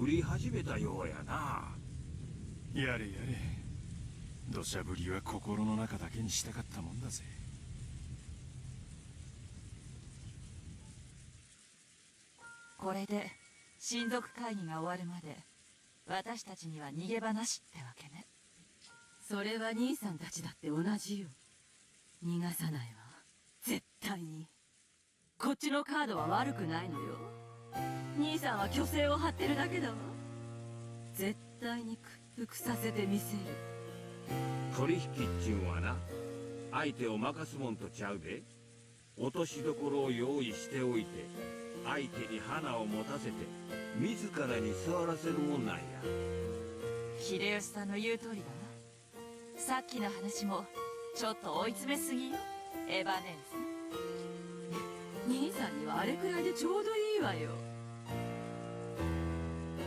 C: 降り始めたようやな。
E: やれやれ。土砂降りは心の中だけにしたかったもんだぜ。
J: これで親族会議が終わるまで私たちには逃げ場なしってわけね。それは兄さんたちだって同じよ。逃がさないわ、絶対に。こっちのカードは悪くないのよ。兄さんは虚勢を張ってるだけだわ。絶対に屈服させてみせる。
C: 取引っちゅうんはな、相手を任すもんとちゃうで。落としどころを用意しておいて、相手に花を持たせて自らに触らせるもんなんや。
J: 秀吉さんの言う通りだな。さっきの話もちょっと追い詰めすぎよ、エヴァ姉さん。兄さんにはあれくらいでちょうどいいわよ。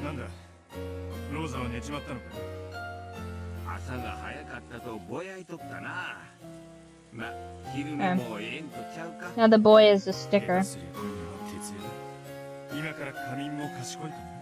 E: なんだ、ローザは寝ちまったのか。
C: 朝が早かったとぼやいとったな。ま、昼寝もええんとちゃうか。
A: Now the boy is a sticker.
E: 今から仮眠も賢いかな。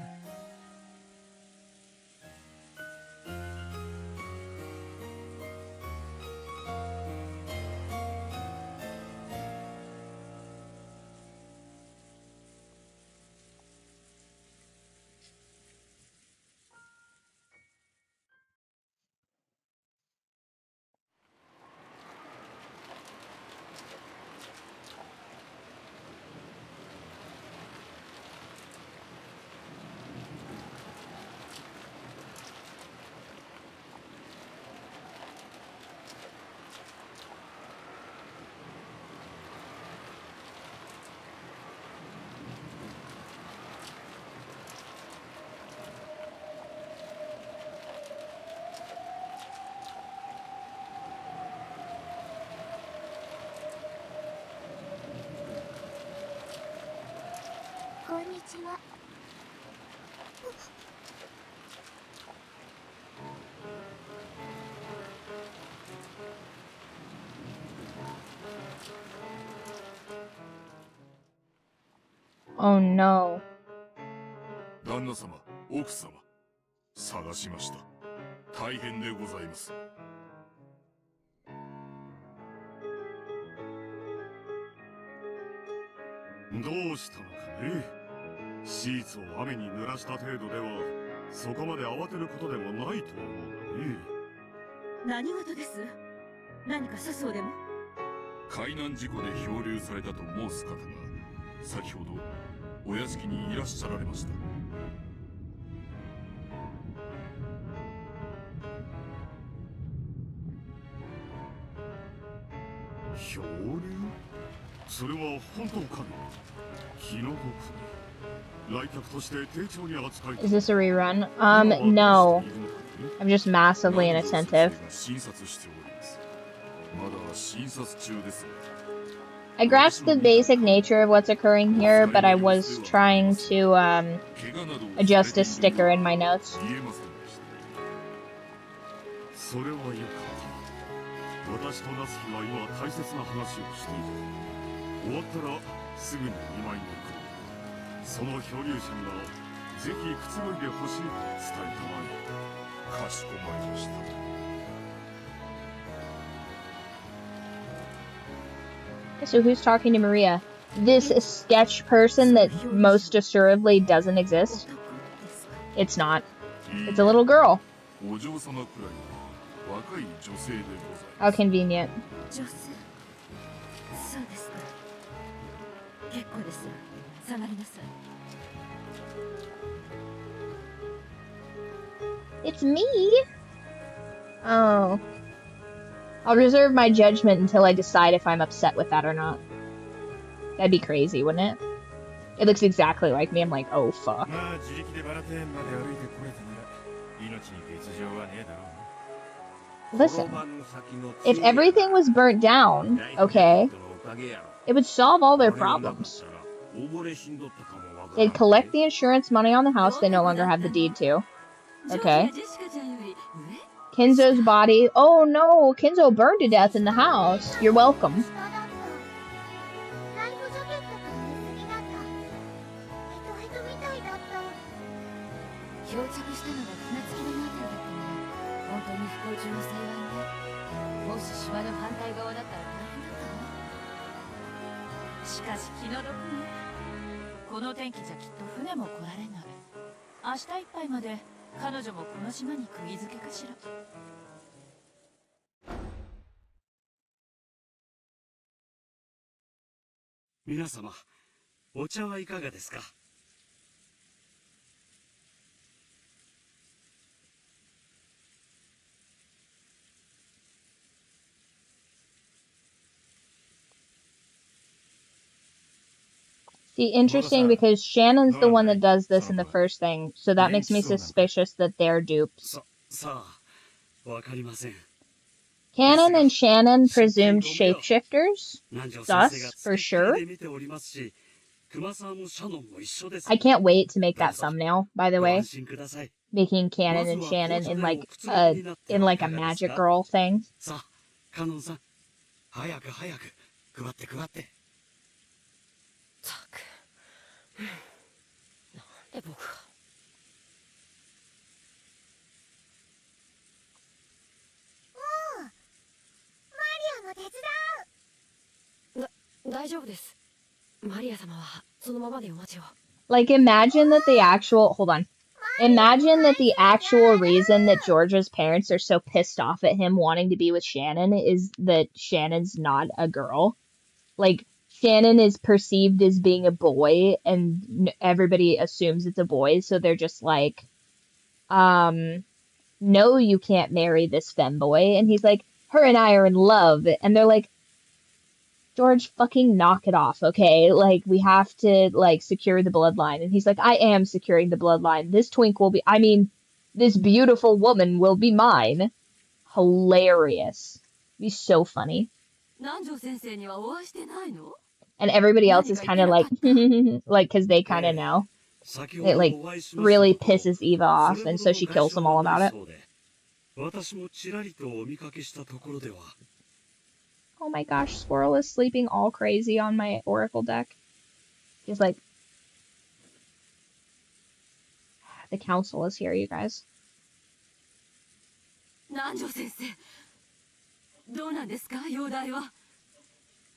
D: こんにちは。
A: Oh no.
E: 旦那様、奥様、探しました。大変でございます。どうしたのかね。シーツを雨に濡らした程度ではそこまで慌てることでもないと思うがね。
H: 何事です？何か粗相でも？
E: 海難事故で漂流されたと申す方が先ほどお屋敷にいらっしゃられました。漂流？それは本当かね。気の毒に来客として丁重に扱い。
A: Is this a rerun? No. I'm just massively inattentive.
E: 診察しております。まだ診察中です。
A: I grasped the basic nature of what's occurring here, but I was trying to adjust a sticker in my notes.
E: それはよかった。私とナスヒは今大切な話をしている。終わったらすぐに見舞いに行く。その漂流者にはぜひくつろいでほしいと伝えたまえ。かしこまりました。
A: So who's talking to Maria? This sketch person that most assuredly doesn't exist? It's not. It's a little girl. How convenient. It's me? Oh. I'll reserve my judgment until I decide if I'm upset with that or not. That'd be crazy, wouldn't it? It looks exactly like me. I'm like, oh fuck. Listen, if everything was burnt down, okay, it would solve all their problems. They'd collect the insurance money on the house they no longer have the deed to. Okay. Kinzo's body. Oh no, Kinzo burned to death in the house. You're welcome.
B: 中の幸いね。もし島の反対側だったら大変だったわ。しかし気の毒ね。この天気じゃきっと船も来られない。明日いっぱいまで彼女もこの島に釘付けかしら。
C: 皆様、お茶はいかがですか？See,
A: interesting because Shannon's the one that does this in the first thing, so that makes me suspicious that they're dupes. Canon and Shannon presumed shapeshifters. Sus, for sure. I can't wait to make that thumbnail, by the way. Making Canon and Shannon in like a magic girl thing. Like, imagine that the actual... Hold on. Imagine that the actual reason that George's parents are so pissed off at him wanting to be with Shannon is that Shannon's not a girl. Like, Shannon is perceived as being a boy, and everybody assumes it's a boy, so they're just like, no, you can't marry this femboy. And he's like, her and I are in love. And they're like, George, fucking knock it off, okay? Like, we have to, like, secure the bloodline. And he's like, I am securing the bloodline. This twink will be, I mean, this beautiful woman will be mine. Hilarious. It'd be so funny. And everybody else is kind of like, like, because they kind of know. It, like, really pisses Eva off, and so she kills them all about it. Oh my gosh, Squirrel is sleeping all crazy on my Oracle deck. He's like... The council is here, you guys.
B: Nanjo-sensei. どうなんですか、容体は。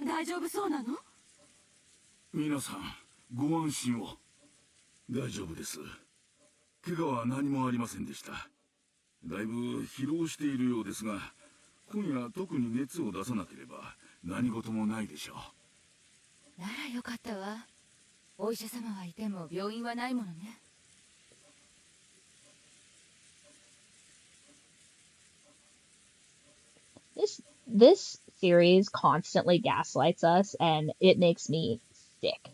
B: 大丈夫そうなの？
E: 皆さん、ご安心を。大丈夫です。怪我は何もありませんでした。だいぶ疲労しているようですが、今夜特に熱を出さなければ何事もないでしょう。
B: ならよかったわ。お医者様はいても病院はないものね。
A: This series constantly gaslights us, and it makes me sick.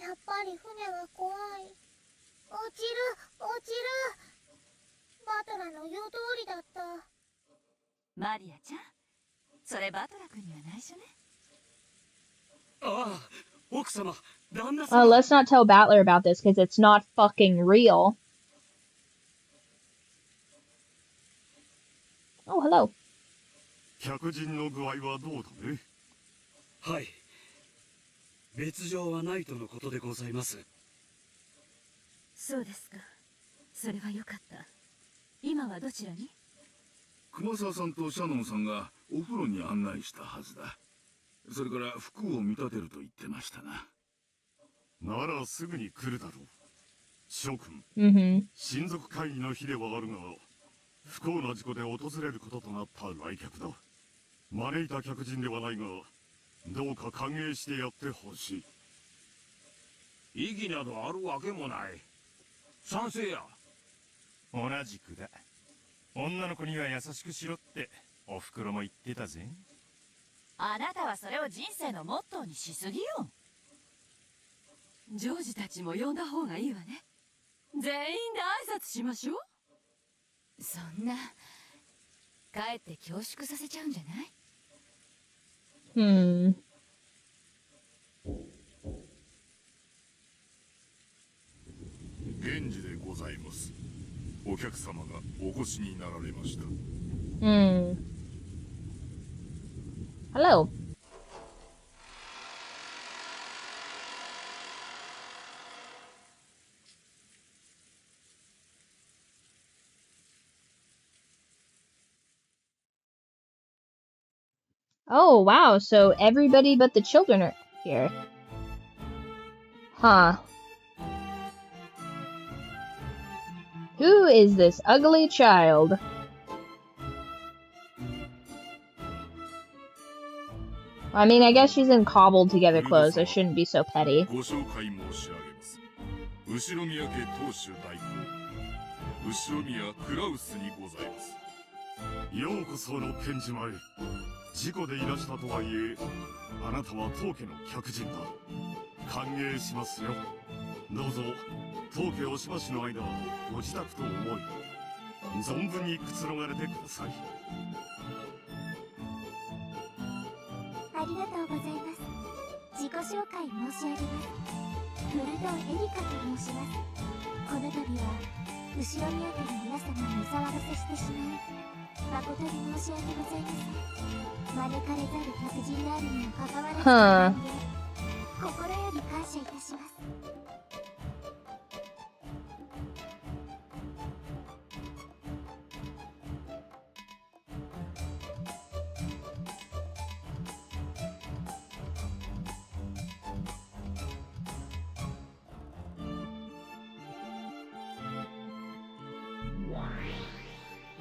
D: やっぱり船は怖い。落ちる、落ちる。バトラの言う通りだった。
B: マリアちゃん、それバトラ君には内緒ね。
C: ああ、奥様、旦那
A: 様。Let's not tell Battler about this because it's not fucking real. Oh, hello.
E: 客人の具合はどうだね？
C: はい。別状はないとのことでございます。
H: そうですか。それはよかった。今はどちらに？
E: 熊沢さんとシャノンさんがお風呂に案内したはずだ。それから服を見立てると言ってましたな。ならすぐに来るだろう。諸君、親族会議の日ではあるが、不幸な事故で訪れることとなった来客だ。招いた客人ではないが、どうか歓迎してやってほしい。
K: 意義などあるわけもない。賛成や。
L: 同じくだ。女の子には優しくしろっておふくろも言ってたぜ。
B: あなたはそれを人生のモットーにしすぎよ。ジョージたちも呼んだ方がいいわね。全員で挨拶しましょう。そんな、かえって恐縮させちゃうんじゃない？
E: 源氏でございます。お客様がお越しになられました。
A: Hello. Oh, wow, so everybody but the children are here. Huh. Who is this ugly child? I mean, I guess she's in cobbled together clothes. I shouldn't be so petty.
E: ようこその検事前。事故でいらしたとはいえ、あなたは当家の客人だ。歓迎しますよ。どうぞ、当家おしばしの間はご自宅と思い、存分にくつろがれてください。
D: ありがとうございます。自己紹介申し上げます。ブルドエリカと申します。この度は後ろにあたる皆様にお騒がせしてしまい、誠に申し訳ございません。招かれざる客人であるにもかかわらず、心より感謝いたします。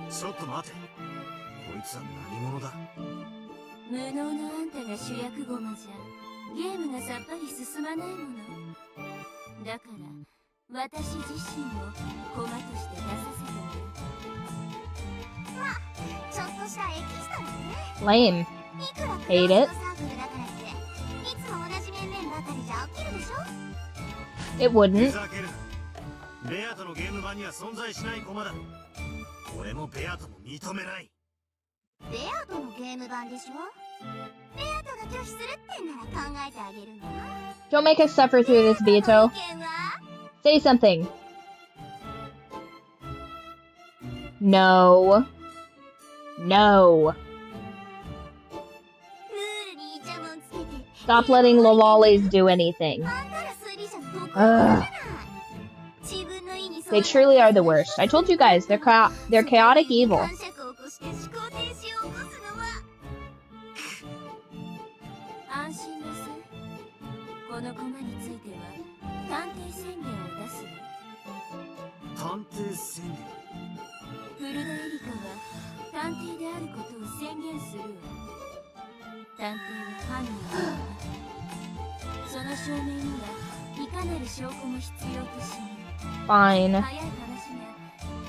C: ちょっと待て。こいつは何者だ。
J: 無能のあんたが主役駒じゃゲームがさっぱり進まないもの。だから私自身も駒として出させてもらう。
D: まあ、ちょっとしたエキストラね。
A: Lame.
D: いくら
A: Hate it.
D: サークルだからっていつも同じ面々ばかりじゃ飽きるでしょ。
A: It wouldn't.
C: ふざけるな。ベアとのゲーム版には存在しない駒だ。俺もベアとも認めない。
D: ベアとのゲーム版でしょ。ベアとが拒否するってんなら考えてあげるの。
A: Don't make us suffer through this, Beato. Say something. No. No. Stop letting lollies do anything. Ugh. They truly are the worst. I told you guys, they're chaotic evil.
J: 安心なさい。この駒については探偵宣言を出すわ。
C: 探偵宣言。
J: ブルドエリカは探偵であることを宣言するわ。探偵は犯人だわ。その証明にはいかなる証拠も必要としない。
A: Fine.
J: 早い話が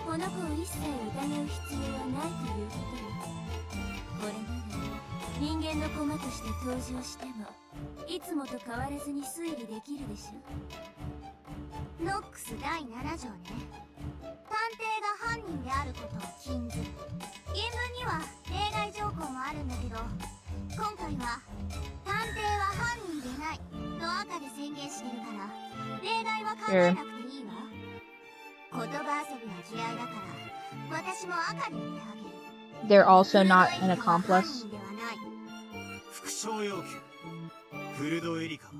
J: この子を一切疑う必要はないということよ。これなら人間の駒として登場してもいつもと変わらずに推理できるでしょ。
D: ノックス第7条ね。探偵が犯人であることを禁ず。原文には例外条項もあるんだけど、今回は探偵は犯人でないと赤で宣言してるから例外は考えなくていいわ。言葉遊びは嫌いだから私も赤で言ってあげる。
A: They're also not an accomplice.
C: 副賞要求。ブルドエリカは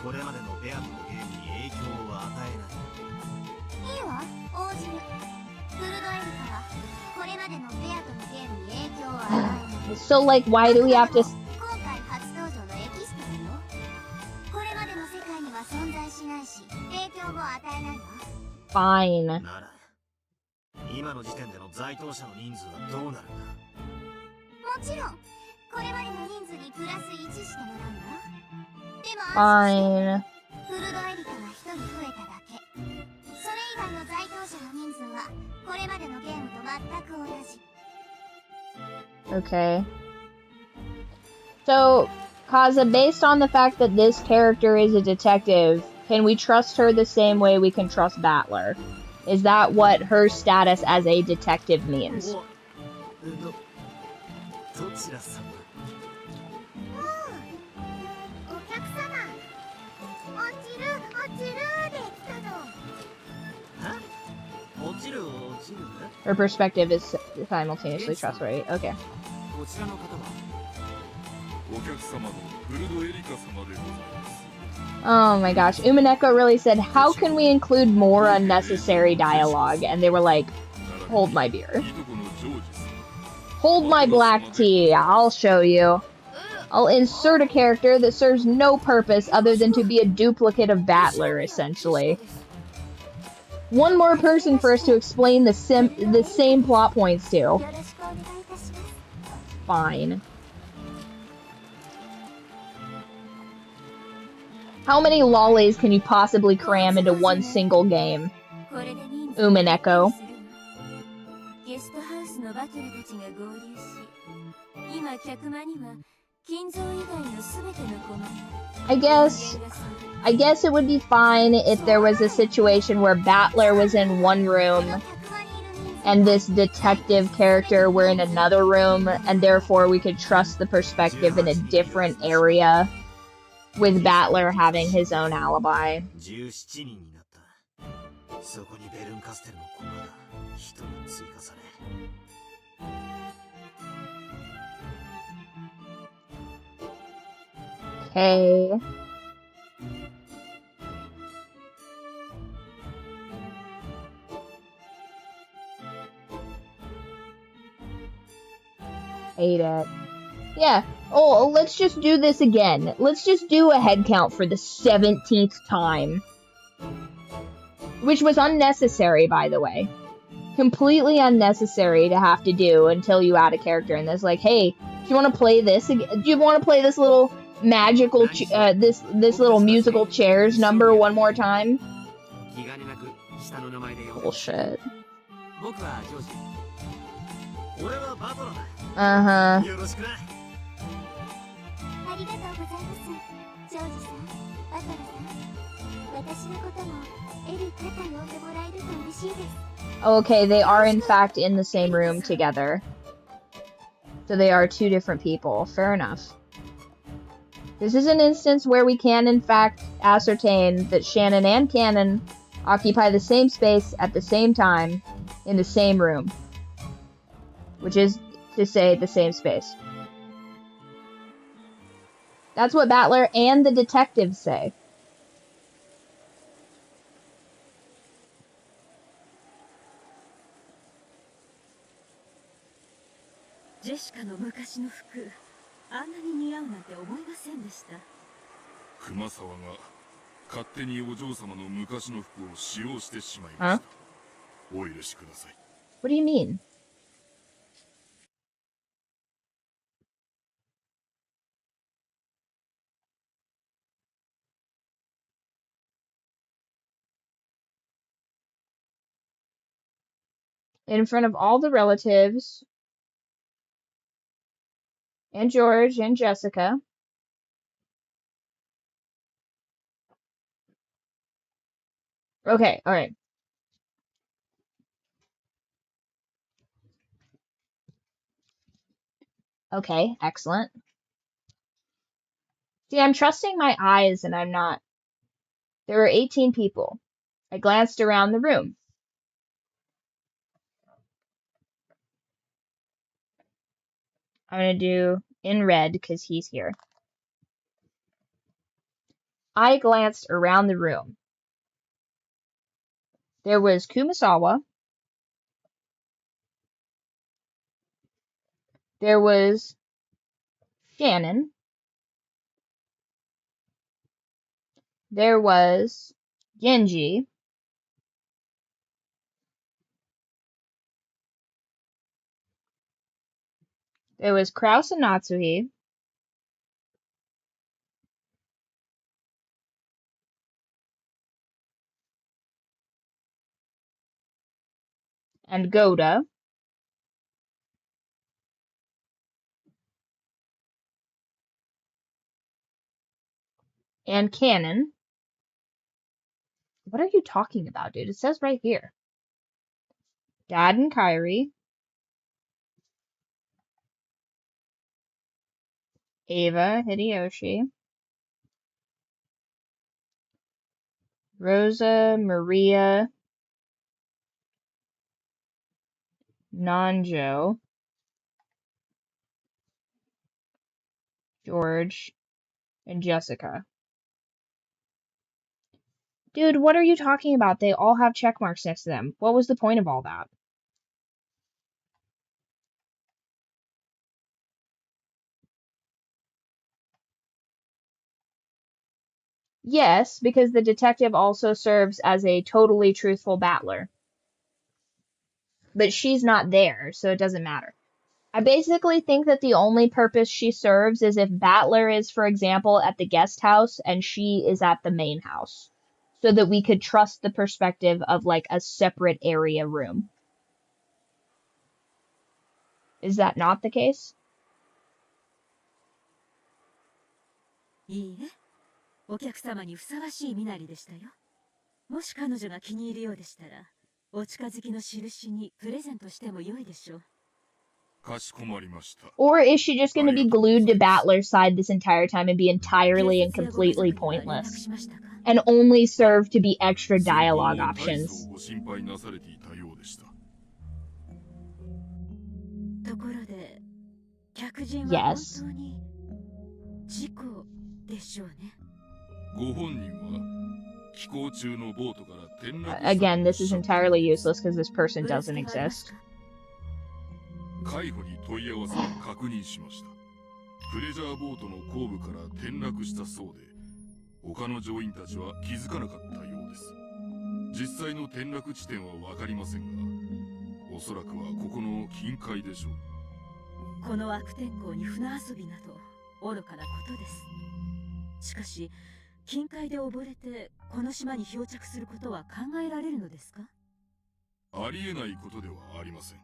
C: これまでのベアとのゲームに影響を与えない。
D: いいわ、応じる。ブルドエリカはこれまでのベアとのゲームに影響を与えない。
A: So, like, why do we have to...
D: 今回初登場のエキストラよ。これまでの世界には存在しないし影響も与えないわ。
A: Fine.
C: なら今の時点での在当者の人数はどうなるんだ。
D: もちろんこれまでの人数にプラス1してもらうわ。でも
A: Fine.
D: ブルドエリカが1人増えただけ。それ以外の在当者の人数はこれまでのゲームと全く同じ。
A: Okay. So, Kaza, based on the fact that this character is a detective, can we trust her the same way we can trust Battler? Is that what her status as a detective means?
C: どちら様。
D: お客様、落ちるで来たの。
C: は？落ちる。
A: Her perspective is simultaneously trustworthy. Okay.
C: こちらの方は
E: お客様のブルドエリカ様でございます。
A: Oh my gosh. Umineko really said, how can we include more unnecessary dialogue? And they were like, hold my beer. Hold my black tea. I'll show you. I'll insert a character that serves no purpose other than to be a duplicate of Battler, essentially. One more person for us to explain the same plot points to. Fine. How many lollies can you possibly cram into one single game? Umineko. I guess it would be fine if there was a situation where Battler was in one room and this detective character were in another room, and therefore we could trust the perspective in a different area, with Battler having his own alibi. Okay. Hate it. Yeah. Oh, let's just do this again. Let's just do a head count for the 17th time. Which was unnecessary, by the way. Completely unnecessary to have to do until you add a character in this. Like, hey, do you want to play this again? Do you want to play this little magical, this little musical chairs number one more time? Bullshit. Uh-huh. Okay, they are in fact in the same room together. So they are two different people. Fair enough. This is an instance where we can in fact ascertain that Shannon and Cannon occupy the same space at the same time in the same room. Which is to say the same space. That's what Battler and the detectives say. Huh? What do you mean? In front of all the relatives, and George, and Jessica. Okay, alright. Okay, excellent. See, I'm trusting my eyes and I'm not. There were 18 people. I glanced around the room. I'm going to do in red because he's here. I glanced around the room. There was Kumasawa. There was Shannon. There was Genji. There was Kraus and Natsuhi. And Goda. And Cannon. What are you talking about, dude? It says right here. Dad and Kyrie. Ava Hideyoshi. Rosa Maria Nanjo. George. And Jessica. Dude, what are you talking about? They all have check marks next to them. What was the point of all that? Yes, because the detective also serves as a totally truthful battler. But she's not there, so it doesn't matter. I basically think that the only purpose she serves is if Battler is, for example, at the guest house and she is at the main house. So that we could trust the perspective of, like, a separate area room. Is that not the case?
H: いいえ、お客様にふさわしい身なりでしたよ。もし彼女が気に入るようでしたら、お近づきの印にプレゼントしても良いでしょう。
A: Or is she just going to be glued to Battler's side this entire time and be entirely and completely pointless? And only serve to be extra dialogue options?
H: ところで、客人は本
A: Yes.
H: 当に事故でしょうね。
A: Again, this is entirely useless because this person doesn't exist.
E: 海保に問い合わせを確認しました。プレジャーボートの後部から転落したそうで、他の乗員たちは気づかなかったようです。実際の転落地点はわかりませんが、おそらくはここの近海でしょう。
H: この悪天候に船遊びなど愚かなことです。しかし、近海で溺れてこの島に漂着することは考えられるのですか？
E: ありえないことではありません。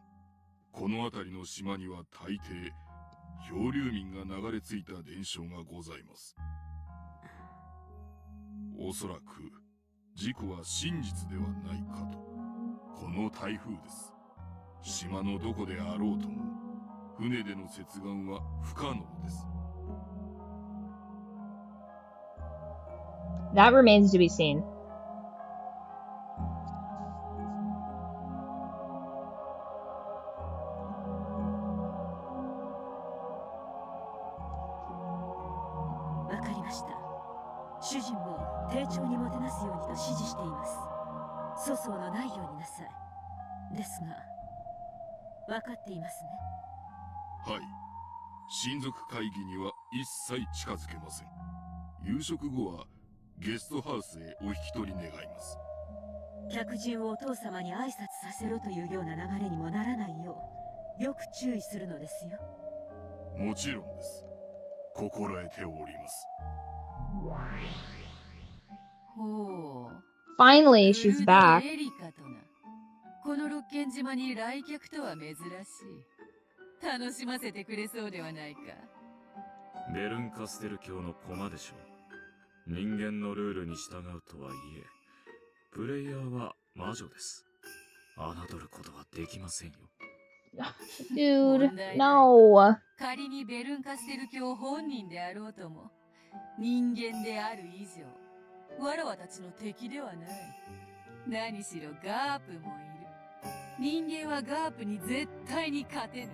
E: この辺りの島には大抵漂流民が流れ着いた伝承がございます。おそらく事故は真実ではないかと。この台風です。島のどこであろうとも船での接岸は不可能です。
A: That remains to be seen. Finally, she's back.
J: この六軒島に来客とは珍しい。楽しませてくれそうではないか。
C: ベルンカステル教の駒でしょう。人間のルールに従うとはいえ、プレイヤーは魔女です。侮ることはできませんよ。
A: Dude, no.
J: 仮にベルンカステル教本人であろうとも、人間である以上、わらわたちの敵ではない。何しろガープもいる。人間はガープに絶対に勝てぬ。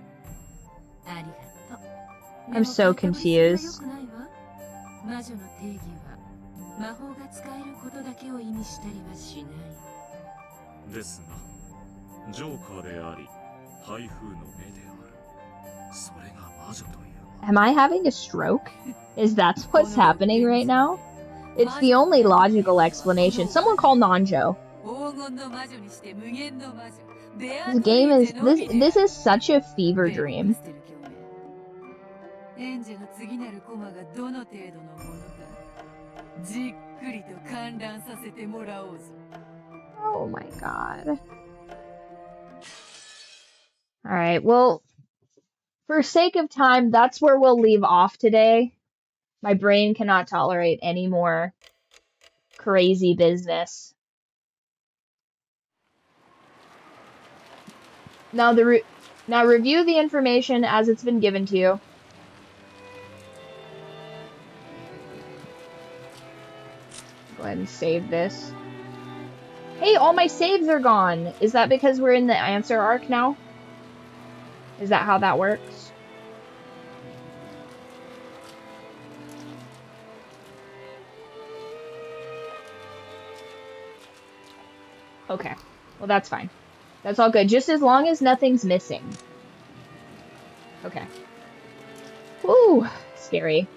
J: ありがとう。
A: I'm so confused.
J: 魔女の定義は魔法が使えることだけを意味したりはしない。
C: ですが、ジョーカーであり、台風の目である。それが魔女という。
A: Am I having a stroke? Is that what's happening right now? It's the only logical explanation. Someone call Nanjo. This game is this is such a fever dream. Oh my god. Alright, well, for sake of time, that's where we'll leave off today. My brain cannot tolerate any more crazy business. Now review the information as it's been given to you. Go ahead and save this. Hey, all my saves are gone. Is that because we're in the answer arc now? Is that how that works? Okay. Well, that's fine. That's all good. Just as long as nothing's missing. Okay. Woo! Scary.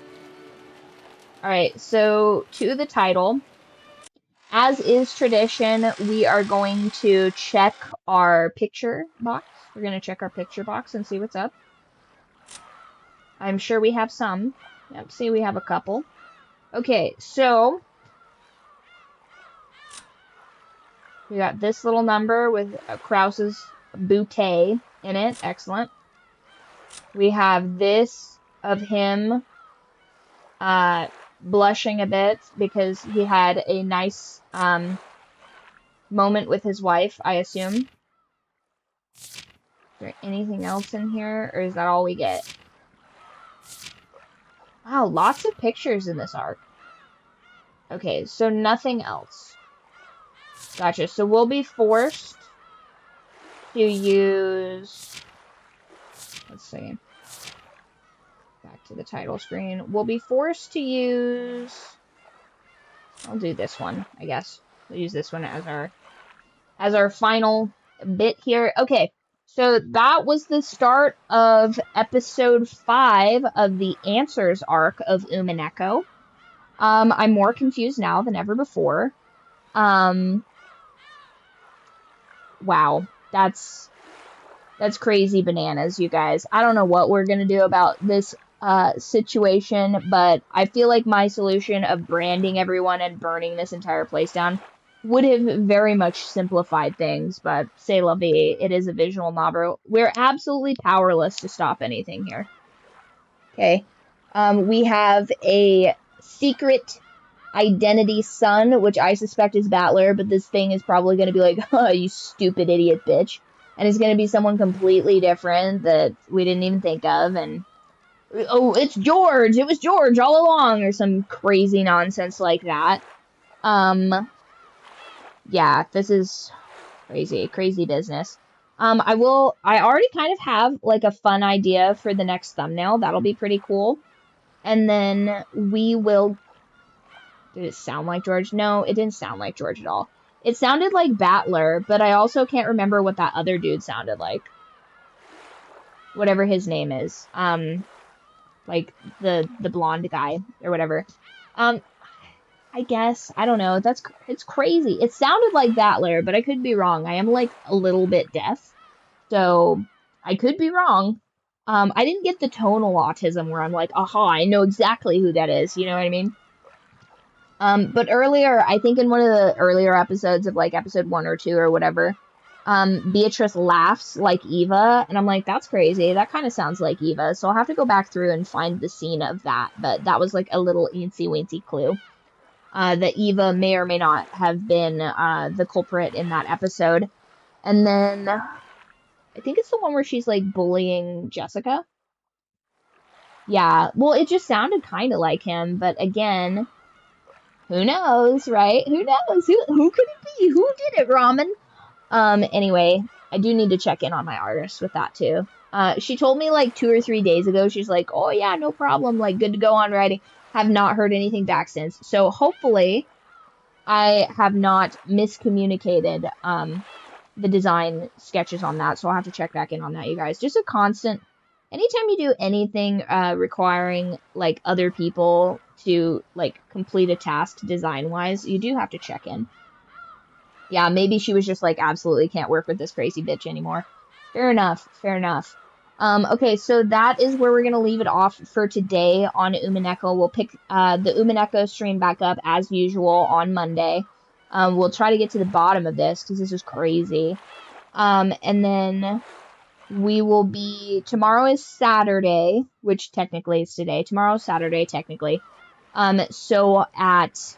A: Alright, so to the title. As is tradition, we are going to check our picture box. We're going to check our picture box and see what's up. I'm sure we have some. Yep, see, we have a couple. Okay, so we got this little number with Krause's bouquet in it. Excellent. We have this of him blushing a bit because he had a nice moment with his wife, I assume. Is there anything else in here, or is that all we get? Wow, lots of pictures in this arc. Okay, so nothing else. Gotcha. So we'll be forced to use... Let's see. Back to the title screen. We'll be forced to use... I'll do this one, I guess. We'll use this one as our final bit here. Okay, so that was the start of episode 5 of the Answers arc of Umineko. I'm more confused now than ever before. Wow, that's crazy bananas, you guys. I don't know what we're gonna do about this situation, but I feel like my solution of branding everyone and burning this entire place down would have very much simplified things, but c'est la vie, it is a visual novel. We're absolutely powerless to stop anything here. Okay, we have a secret identity son, which I suspect is Battler, but this thing is probably going to be like, oh, you stupid idiot bitch. And it's going to be someone completely different that we didn't even think of, and oh, it's George! It was George all along, or some crazy nonsense like that. Yeah, this is crazy business. I already kind of have, like, a fun idea for the next thumbnail. That'll be pretty cool. And then we will... Did it sound like George? No, it didn't sound like George at all. It sounded like Battler, but I also can't remember what that other dude sounded like. Whatever his name is. Like, the blonde guy, or whatever. I guess, I don't know, it's crazy. It sounded like Battler, but I could be wrong. I am, like, a little bit deaf, so I could be wrong. I didn't get the tonal autism where I'm like, aha, I know exactly who that is, you know what I mean? But earlier, I think in one of the earlier episodes of, like, episode 1 or 2 or whatever, Beatrice laughs like Eva, and I'm like, that's crazy, that kind of sounds like Eva, so I'll have to go back through and find the scene of that, but that was, like, a little eensy-weensy clue. That Eva may or may not have been the culprit in that episode. And then I think it's the one where she's like bullying Jessica. Yeah, well, it just sounded kind of like him, but again, who knows, right? Who knows? Who could it be? Who did it, Ramen? Anyway, I do need to check in on my artist with that too. She told me like 2 or 3 days ago, she's like, oh yeah, no problem, like good to go on writing. Have not heard anything back since. So hopefully I have not miscommunicated the design sketches on that. So I'll have to check back in on that, you guys. Just a constant, anytime you do anything requiring like other people to like complete a task design wise, you do have to check in. Yeah, maybe she was just like, absolutely can't work with this crazy bitch anymore. Fair enough, fair enough. Okay, so that is where we're going to leave it off for today on Umineko. We'll pick the Umineko stream back up as usual on Monday. We'll try to get to the bottom of this because this is crazy. And then we will be... Tomorrow is Saturday, which technically is today. Tomorrow's Saturday, technically. So at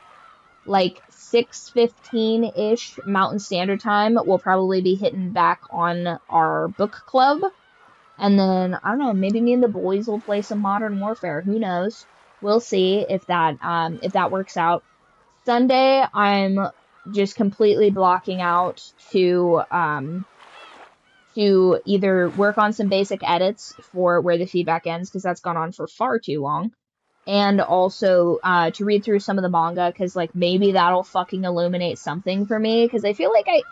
A: like 6:15-ish Mountain Standard Time, we'll probably be hitting back on our book club. And then, I don't know, maybe me and the boys will play some Modern Warfare. Who knows? We'll see if that works out. Sunday, I'm just completely blocking out to either work on some basic edits for Where the Feedback Ends, because that's gone on for far too long. And also to read through some of the manga, because like maybe that'll fucking illuminate something for me, because I feel like I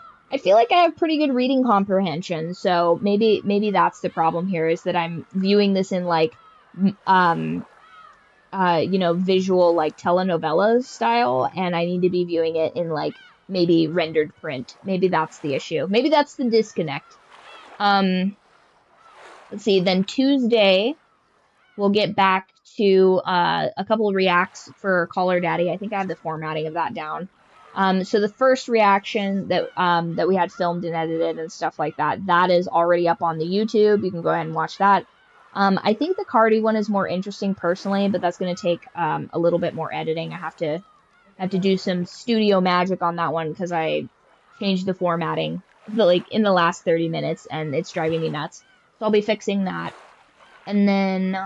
A: have pretty good reading comprehension, so maybe that's the problem here, is that I'm viewing this in like you know, visual, like, telenovela style, and I need to be viewing it in, like, maybe rendered print. Maybe that's the issue. Maybe that's the disconnect. Let's see, then Tuesday, we'll get back to a couple of reacts for Caller Daddy. I think I have the formatting of that down. So the first reaction that we had filmed and edited and stuff like that, that is already up on the YouTube. You can go ahead and watch that. I think the Cardi one is more interesting personally, but that's going to take a little bit more editing. I have to do some studio magic on that one because I changed the formatting like in the last 30 minutes and it's driving me nuts. So I'll be fixing that. And then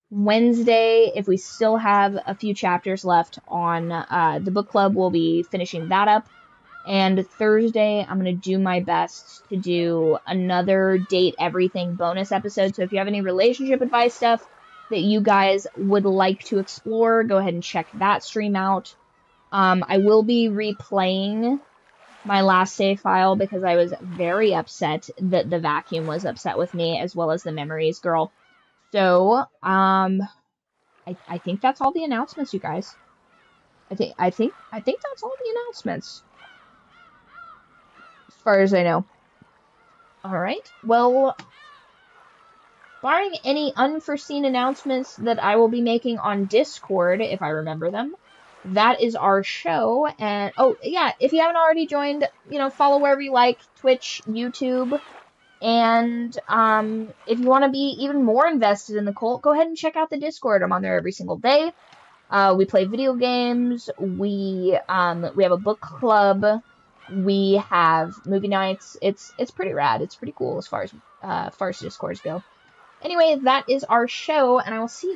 A: Wednesday, if we still have a few chapters left on the book club, we'll be finishing that up. And Thursday, I'm going to do my best to do another Date Everything bonus episode. So if you have any relationship advice stuff that you guys would like to explore, go ahead and check that stream out. I will be replaying my last save file because I was very upset that the vacuum was upset with me, as well as the memories girl. So, I think that's all the announcements, you guys. I think that's all the announcements, as far as I know. All right. Well, barring any unforeseen announcements that I will be making on Discord, if I remember them, that is our show. And oh yeah, if you haven't already joined, you know, follow wherever you like, Twitch, YouTube. And if you want to be even more invested in the cult, go ahead and check out the Discord. I'm on there every single day. We play video games. We have a book club. We have movie nights. It's pretty rad. It's pretty cool as far as Discords go. Anyway, that is our show, and I will see you guys